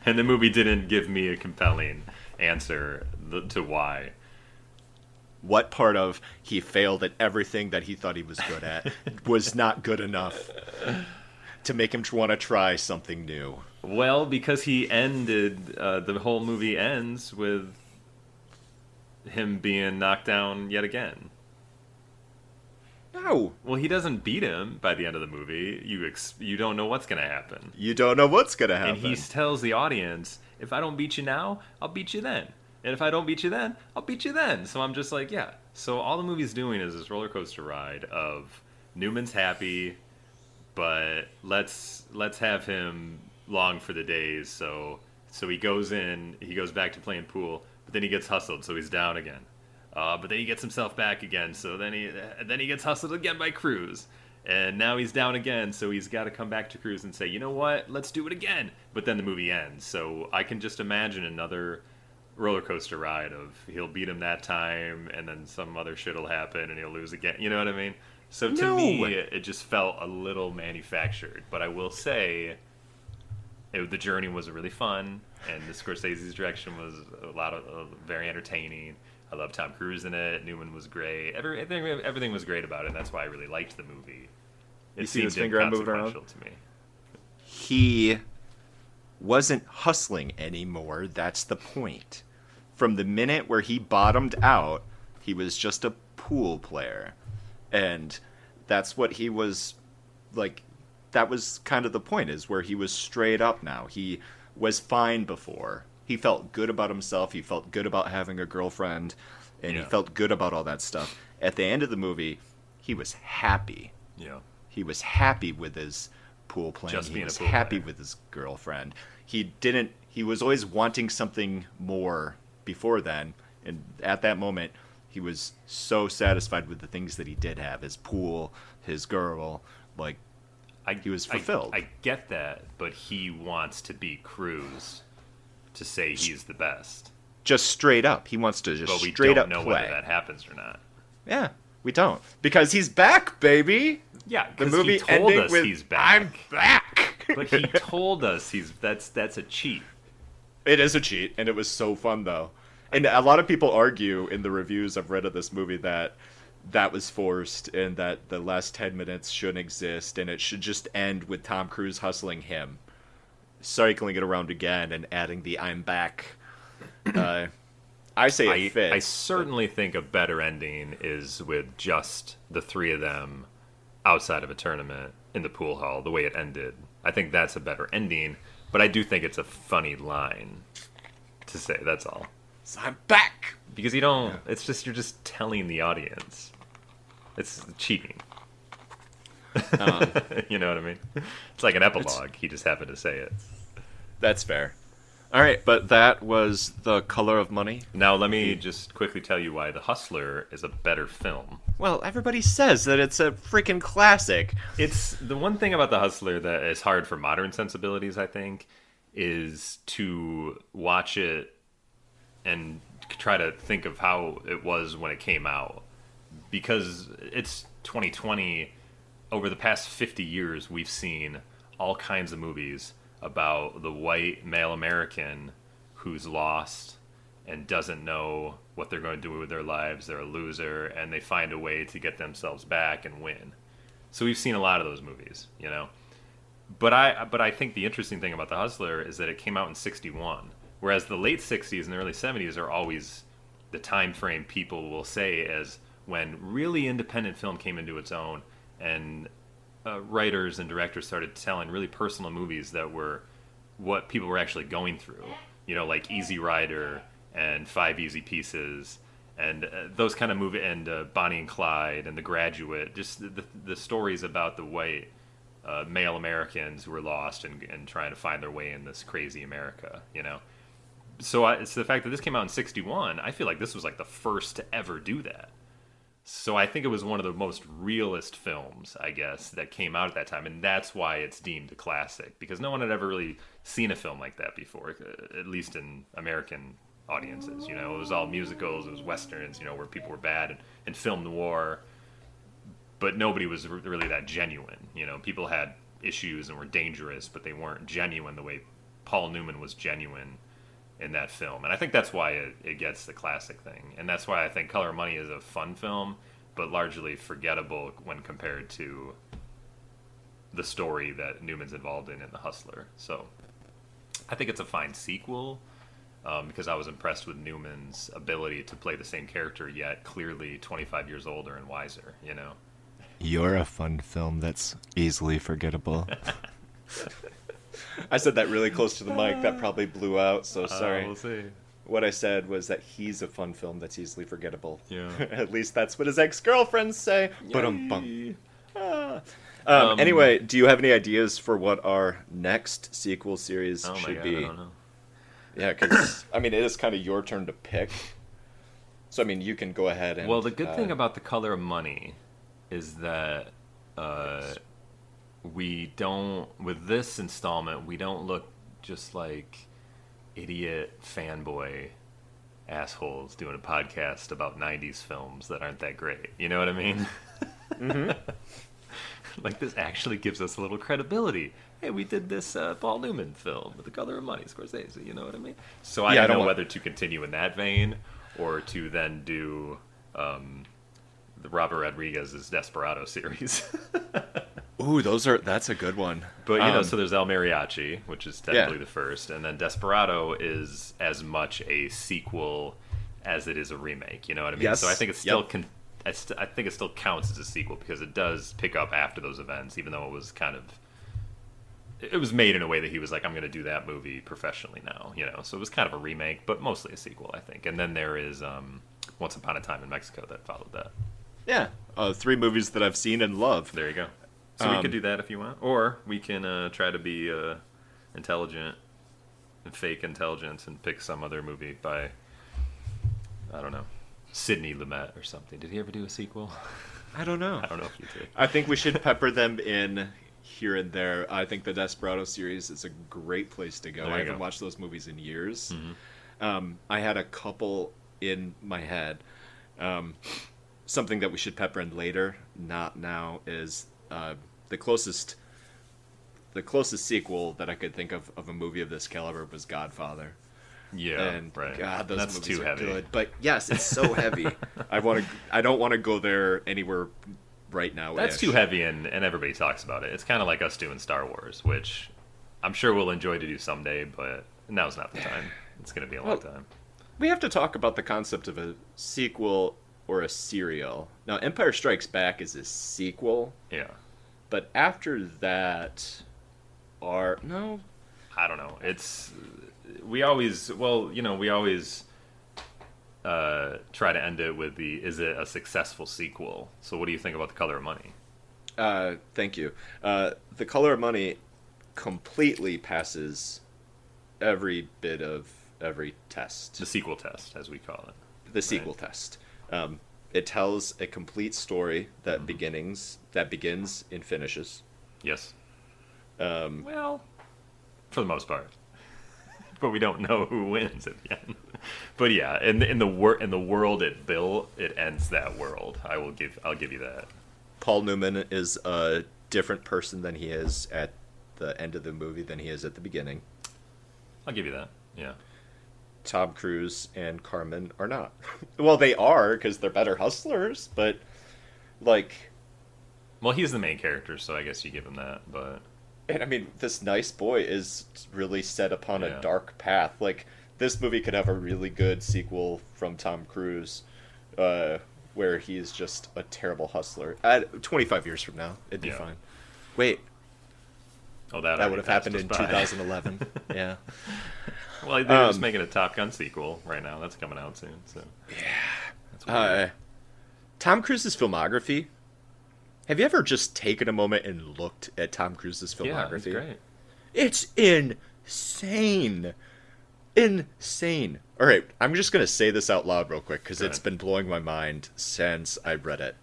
And the movie didn't give me a compelling answer to why. what part of he failed at everything that he thought he was good at was not good enough to make him want to try something new? Well, because he ended, the whole movie ends with him being knocked down yet again. No. Well, he doesn't beat him by the end of the movie. You don't know what's going to happen. You don't know what's going to happen. And he tells the audience, if I don't beat you now, I'll beat you then. And if I don't beat you then, I'll beat you then. So I'm just like, yeah. So all the movie's doing is this roller coaster ride of Newman's happy, but let's have him long for the days. So he goes back to playing pool, but then he gets hustled, so he's down again. But then he gets himself back again, so then he gets hustled again by Cruise. And now he's down again, so he's got to come back to Cruise and say, you know what, let's do it again. But then the movie ends, so I can just imagine another roller coaster ride of he'll beat him that time, and then some other shit will happen, and he'll lose again. You know what I mean? So to me, it just felt a little manufactured. But I will say, the journey was really fun, and the Scorsese's direction was very entertaining. I love Tom Cruise in it. Newman was great. Everything was great about it, and that's why I really liked the movie. You see his finger moving around? inconsequential to me. He wasn't hustling anymore. That's the point. From the minute where he bottomed out, he was just a pool player. And that's what he was like. That was kind of the point, is where he was straight up now. He was fine before. He felt good about himself. He felt good about having a girlfriend. And he felt good about all that stuff. At the end of the movie, he was happy. Yeah. He was happy with his pool playing. Just being he was a pool happy player. with his girlfriend. He was always wanting something more before then. And at that moment, he was so satisfied with the things that he did have. His pool, his girl, he was fulfilled. I get that, but he wants to beat Cruise to say he's the best. Just straight up. He wants to just But we straight don't up know play. whether that happens or not. Yeah, we don't. Because he's back, baby! Yeah, The 'cause movie he told ending us with, he's back. I'm back! But he told us that's a cheat. It is a cheat, and it was so fun, though. And a lot of people argue in the reviews I've read of this movie that was forced and that the last 10 minutes shouldn't exist and it should just end with Tom Cruise hustling him, cycling it around again and adding the I'm back. I say it fits. I certainly think a better ending is with just the three of them outside of a tournament in the pool hall, the way it ended. I think that's a better ending, but I do think it's a funny line to say, that's all. So I'm back! Because you don't, it's just, you're just telling the audience. It's cheating. You know what I mean? It's like an epilogue. He just happened to say it. That's fair. All right, but that was The Color of Money. Now, let me just quickly tell you why The Hustler is a better film. Well, everybody says that it's a freaking classic. It's the one thing about The Hustler that is hard for modern sensibilities, I think, is to watch it and try to think of how it was when it came out. Because it's 2020, over the past 50 years, we've seen all kinds of movies about the white male American who's lost and doesn't know what they're going to do with their lives. They're a loser, and they find a way to get themselves back and win. So we've seen a lot of those movies, you know. But I think the interesting thing about The Hustler is that it came out in '61, whereas the late '60s and the early '70s are always the time frame people will say as when really independent film came into its own, and writers and directors started telling really personal movies that were what people were actually going through. You know, like Easy Rider and Five Easy Pieces, and those kind of movies, and Bonnie and Clyde and The Graduate, just the stories about the white male Americans who were lost and trying to find their way in this crazy America, you know. So it's the fact that this came out in '61, I feel like this was like the first to ever do that. So I think it was one of the most realist films, I guess, that came out at that time, and that's why it's deemed a classic, because no one had ever really seen a film like that before, at least in American audiences. You know, it was all musicals, it was westerns, you know, where people were bad, and film noir, but nobody was really that genuine. You know, people had issues and were dangerous, but they weren't genuine the way Paul Newman was genuine in that film. And I think that's why it gets the classic thing. And that's why I think Color of Money is a fun film, but largely forgettable when compared to the story that Newman's involved in The Hustler. So I think it's a fine sequel, because I was impressed with Newman's ability to play the same character, yet clearly 25 years older and wiser, you know? You're a fun film that's easily forgettable. I said that really close to the mic. That probably blew out, so sorry. We'll see. What I said was that he's a fun film that's easily forgettable. Yeah. At least that's what his ex-girlfriends say. But anyway, do you have any ideas for what our next sequel series should be? I don't know. Yeah, because, I mean, it is kind of your turn to pick. So, I mean, you can go ahead and... Well, the good thing about The Color of Money is that we don't, with this installment, we don't look just like idiot fanboy assholes doing a podcast about 90s films that aren't that great. You know what I mean? Mm-hmm. Like, this actually gives us a little credibility. Hey, we did this Paul Newman film with The Color of Money, Scorsese, you know what I mean? So I don't know whether to continue in that vein or to then do the Robert Rodriguez's Desperado series. Ooh, that's a good one. But, you know, so there's El Mariachi, which is technically the first, and then Desperado is as much a sequel as it is a remake, you know what I mean? Yes. So I think it's still I think it still counts as a sequel because it does pick up after those events, even though it was it was made in a way that he was like, I'm going to do that movie professionally now, you know. So it was kind of a remake, but mostly a sequel, I think. And then there is Once Upon a Time in Mexico that followed that. Yeah, 3 movies that I've seen and love. There you go. So we could do that if you want, or we can try to be intelligent and fake intelligence and pick some other movie by, I don't know, Sidney Lumet or something. Did he ever do a sequel? I don't know. I don't know if he did. I think we should pepper them in here and there. I think the Desperado series is a great place to go. I haven't watched those movies in years. Mm-hmm. I had a couple in my head. Something that we should pepper in later, not now, is the closest sequel that I could think of a movie of this caliber was Godfather. Yeah, and right. God, those That's movies too are heavy. good. But yes, it's so heavy. I don't want to go there anywhere right now. That's too heavy, and everybody talks about it. It's kind of like us doing Star Wars, which I'm sure we'll enjoy to do someday, but now's not the time. It's going to be a long time. We have to talk about the concept of a sequel or a serial. Now, Empire Strikes Back is a sequel. Yeah. But after that, I don't know. We always try to end it with is it a successful sequel? So what do you think about The Color of Money? Thank you. The Color of Money completely passes every bit of every test. The sequel test, as we call it. The sequel test. It tells a complete story that begins and finishes. Yes. Well, for the most part, but we don't know who wins at the end. But yeah, in the world it built, it ends that world. I'll give you that. Paul Newman is a different person than he is at the end of the movie than he is at the beginning. I'll give you that. Yeah. Tom Cruise and Carmen are not. Well, they are because they're better hustlers, but like, well, he's the main character, so I guess you give him that. But and I mean, this nice boy is really set upon Yeah. a dark path. Like, this movie could have a really good sequel from Tom Cruise, where he's just a terrible hustler. 25 years from now, it'd be Yeah. fine. Wait, that that would have happened in by. 2011. Yeah. Well, they're just making a Top Gun sequel right now. That's coming out soon. So that's weird. Tom Cruise's filmography. Have you ever just taken a moment and looked at Tom Cruise's Yeah, filmography? it's great. It's insane. Insane. All right, I'm just going to say this out loud real quick because Go it's ahead. been blowing my mind since I read it.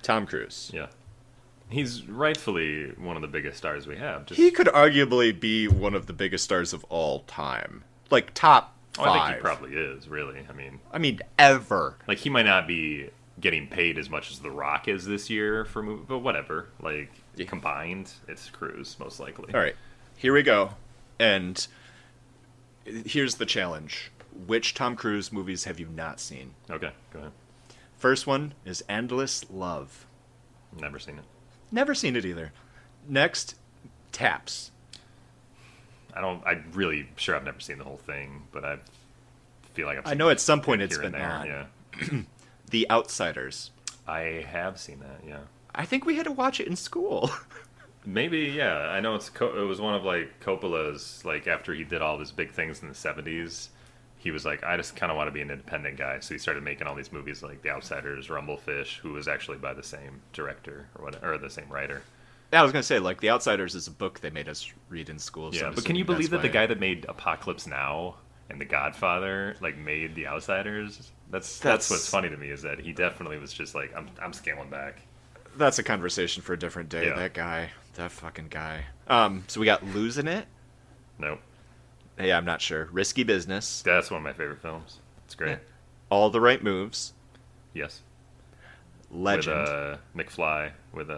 Tom Cruise. Yeah. He's rightfully one of the biggest stars we have. Just, He could arguably be one of the biggest stars of all time. Like, top I five. think he probably is, really. I mean, Ever. like, he might not be getting paid as much as The Rock is this year for movie, but whatever. Like, combined, it's Cruise, most likely. All right, here we go. And here's the challenge. Which Tom Cruise movies have you not seen? Okay, go ahead. First one is Endless Love. Never seen it. Never seen it either. Next, Taps. I'm really sure I've never seen the whole thing, but I feel like I've I seen know at some point it it's here and been there, on. Yeah. The Outsiders. I have seen that, yeah. I think we had to watch it in school. Maybe, yeah. I know it was one of like Coppola's, like after he did all of his big things in the 70s, he was like, I just kind of want to be an independent guy. So he started making all these movies like The Outsiders, Rumblefish, who was actually by the same director or the same writer. Yeah, I was going to say, like, The Outsiders is a book they made us read in school. So Yeah, I'm but can you assuming believe that that's the why- guy that made Apocalypse Now and The Godfather like made The Outsiders? That's That's- what's funny to me is that he definitely was just like, I'm scaling back. That's a conversation for a different day. Yeah. That guy. That fucking guy. So we got Losing It. Nope. Yeah, I'm not sure. Risky Business. That's one of my favorite films. It's great. Yeah. All the Right Moves. Yes. Legend. With McFly with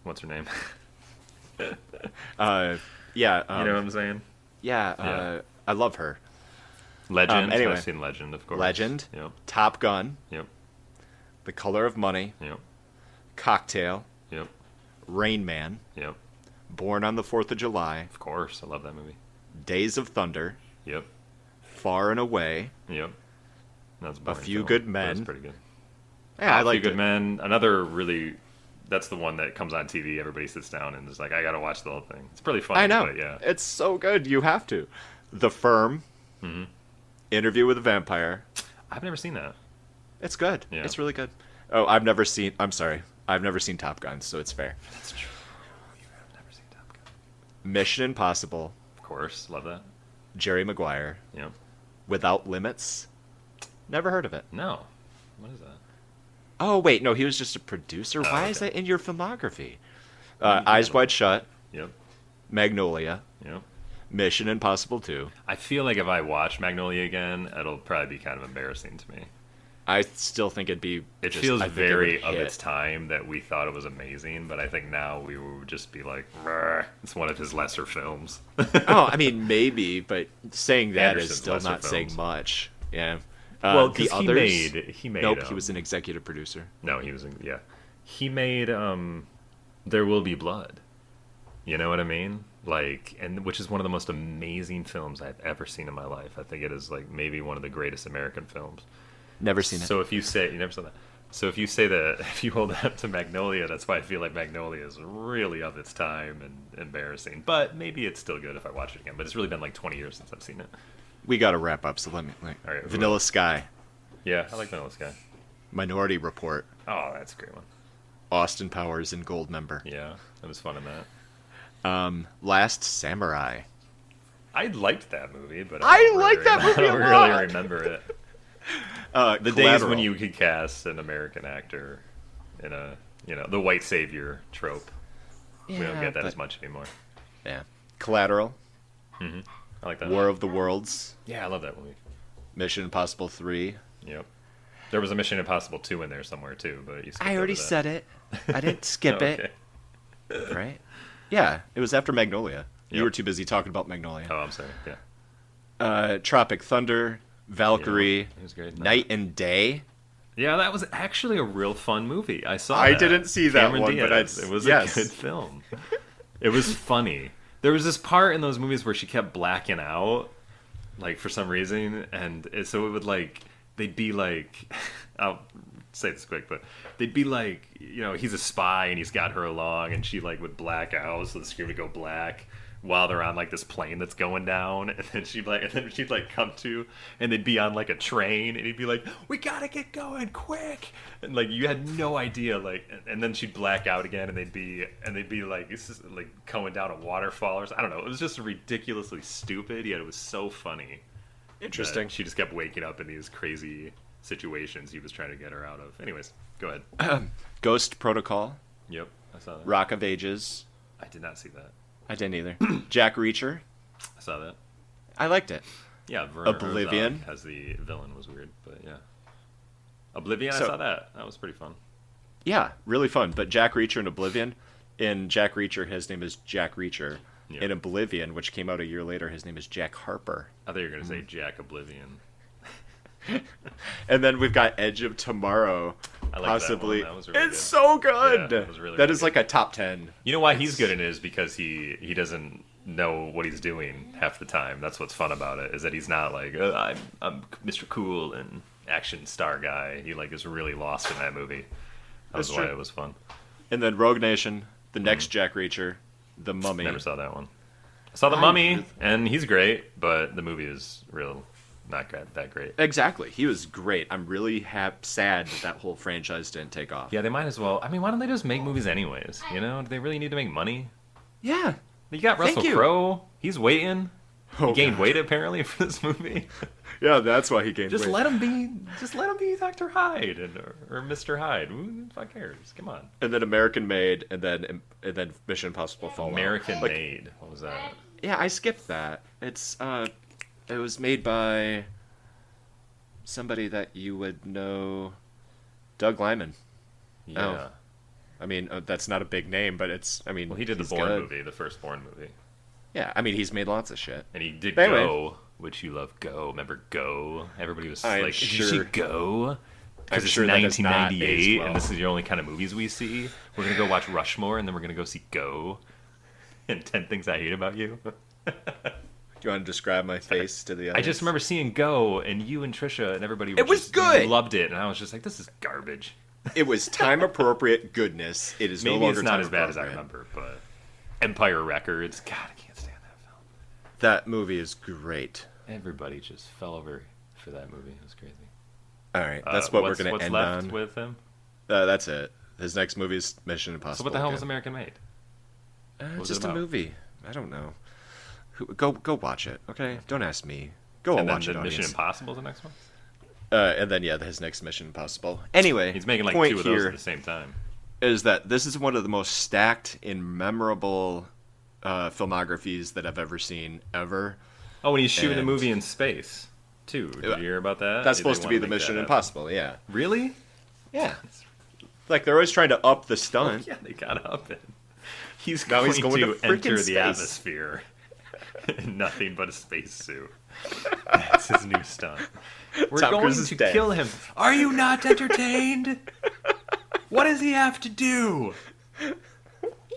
what's her name? Yeah. You know what I'm saying? Yeah. Yeah. I love her. Legend. Anyway. I've seen Legend, of course. Legend. Yep. Top Gun. Yep. The Color of Money. Yep. Cocktail. Yep. Rain Man. Yep. Born on the 4th of July. Of course. I love that movie. Days of Thunder. Yep. Far and Away. Yep. That's A Few Good Men. That's pretty good. Yeah, I A like Few Good Men. Another really. That's the one that comes on TV. Everybody sits down and is like, I gotta watch the whole thing. It's pretty fun. I know. But yeah. It's so good. You have to. The Firm. Mm-hmm. Interview with a Vampire. I've never seen that. It's good. Yeah. It's really good. Oh, I'm sorry. I've never seen Top Gun, so it's fair. That's true. I've never seen Top Gun. Mission Impossible. Of course. Love that. Jerry Maguire. Yep. Without Limits. Never heard of it. No. What is that? Oh, wait. No, he was just a producer. Oh, Why is okay. that in your filmography? do you Eyes think? Wide Shut. Yep. Magnolia. Yep. Mission Impossible 2. I feel like if I watch Magnolia again, it'll probably be kind of embarrassing to me. I still think it'd be... It just- feels I think it very would of hit. its time that we thought it was amazing, but I think now we would just be like, "Meh." It's one of his lesser films. Oh, I mean, maybe, but saying that is Anderson's still lesser not saying films. much. Yeah. Well, the 'cause others... he made. Nope, he was an executive producer. No, he was. Yeah, he made. There Will Be Blood. You know what I mean? Like, and which is one of the most amazing films I've ever seen in my life. I think it is like maybe one of the greatest American films. Never seen it. So if you say you never saw that, so if you say that if you hold that up to Magnolia, that's why I feel like Magnolia is really of its time and embarrassing. But maybe it's still good if I watch it again. But it's really been like 20 years since I've seen it. We got to wrap up, so let me... All right, who Vanilla else? Sky. Yeah, I like Vanilla Sky. Minority Report. Oh, that's a great one. Austin Powers and Goldmember. Yeah, that was fun in that. Last Samurai. I liked that movie, but I don't like that movie I don't a lot. really remember it. The days when you could cast an American actor in a, the white savior trope. Yeah, We don't get that as much anymore. Yeah. Collateral. Mm-hmm. I like that. War of the Worlds. Yeah, I love that movie. Mission Impossible 3. Yep. There was a Mission Impossible 2 in there somewhere, too, but you skipped I already over that. said it. I didn't skip Okay. it. Right? Yeah, it was after Magnolia. You Yep. were too busy talking about Magnolia. Oh, I'm sorry. Yeah. Tropic Thunder, Valkyrie, Yeah, it was great. Night and Day. Yeah, that was actually a real fun movie. I saw I that. didn't see that Cameron one, but Diaz. I- It was yes. a good film. It was funny. There was this part in those movies where she kept blacking out, like, for some reason, and so it would, like, they'd be like, I'll say this quick, but they'd be like, he's a spy and he's got her along, and she, like, would black out, so the screen would go black while they're on, like, this plane that's going down, and then she'd come to, and they'd be on, like, a train, and he'd be like, we gotta get going quick, and, like, you had no idea, like, and then she'd black out again, and they'd be like, this is, like, going down a waterfall, or something. I don't know, it was just ridiculously stupid, yet it was so funny. Interesting. She just kept waking up in these crazy situations he was trying to get her out of. Anyways, go ahead. Ghost Protocol, Yep, I saw that. Rock of Ages. I did not see that. I didn't either. Jack Reacher. I saw that. I liked it. Yeah, Werner Oblivion. Herzog as the villain was weird, but yeah. Oblivion, I So- saw that. That was pretty fun. Yeah, really fun. But Jack Reacher and Oblivion. In Jack Reacher, his name is Jack Reacher. Yeah. In Oblivion, which came out a year later, his name is Jack Harper. I thought you were going to say Jack Oblivion. And then we've got Edge of Tomorrow. I like possibly. that one. That was really It's good. so good. Yeah, it was really, That really is like a top 10. You know why he's good in it is because he doesn't know what he's doing half the time. That's what's fun about it, is that he's not like, I'm Mr. Cool and action star guy. He like is really lost in that movie. That was That's why true. it was fun. And then Rogue Nation, the next Jack Reacher, The Mummy. Never saw that one. I saw The I Mummy, really- and he's great, but the movie is not that great. Exactly. He was great. I'm really sad that whole franchise didn't take off. Yeah, they might as well. I mean, why don't they just make movies anyways? Do they really need to make money? Yeah. You got Thank Russell you. Crowe. He's waiting. Oh, He gained God. weight apparently for this movie. Yeah, that's why he gained Just weight. let him be. Just let him be Dr. Hyde or Mr. Hyde. Who the fuck cares? Come on. And then American Made, and then Mission Impossible Fallout. American Like, Made. What was that? Yeah, I skipped that. It was made by somebody that you would know, Doug Liman. Yeah. I mean, that's not a big name, but Well, he did the he's Bourne good. movie, the first Bourne movie, Yeah, I mean, he's made lots of shit. and he did But anyway. Go, which you love. Go. Remember Go? Everybody was I'm like, "Did you sure- see Go?" I'm Because it's sure that does not 1998, age well. and this is the only kind of movies we see. We're gonna go watch Rushmore, and then we're gonna go see Go, and 10 Things I Hate About You. Do you want to describe my face to the audience? I just remember seeing Go, and you and Trisha and everybody It was good! loved it, and I was just like, this is garbage. It was time appropriate goodness. It is Maybe no longer it's not time as bad as I appropriate. remember, but Empire Records, God, I can't stand that film. That movie is great. Everybody just fell over for that movie. It was crazy. All right, that's what we're What's- going to what's end left on. with him? That's it. His next movie is Mission Impossible. So what the hell again. was American Made? was it Just a about? movie. I don't know. Go watch it. Okay, don't ask me. Go And then watch it. the Mission Audience. Impossible is the next one? And then his next Mission Impossible. Anyway, He's making like point 2 of those here at the same time. is that this is one of the most stacked and memorable filmographies that I've ever seen ever. Oh, when he's shooting a And- movie in space, too. Did you hear about that? That's They supposed to be wanna the make Mission that Impossible. Yeah. happen. Really? Yeah. Like they're always trying to up the Oh, stunt. yeah, they got up it. He's Now going, he's going to to freaking enter the space. atmosphere in nothing but a spacesuit. That's his new stunt. We're Tom going Cruise is to dead. kill him. Are you not entertained? What does he have to do?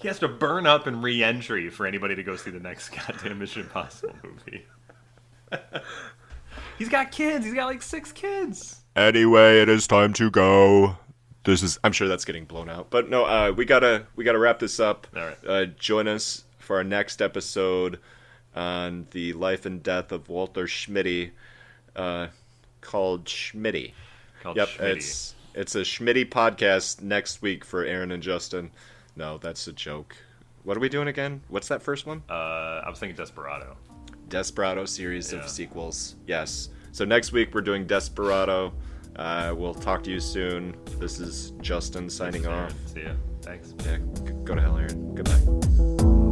He has to burn up in re-entry for anybody to go see the next goddamn Mission Impossible movie. He's got kids. He's got like 6 kids. Anyway, it is time to go. I'm sure that's getting blown out, but no. We gotta wrap this up. All right. Join us for our next episode on the life and death of Walter Schmitty, called Schmitty. Called Yep, Schmitty. it's a Schmitty podcast next week for Aaron and Justin. No, that's a joke. What are we doing again? What's that first one? I was thinking Desperado. Desperado series Yeah. of sequels. Yes. So next week we're doing Desperado. We'll talk to you soon. This is Justin signing off. See ya. Thanks. Yeah, go to hell, Aaron. Goodbye.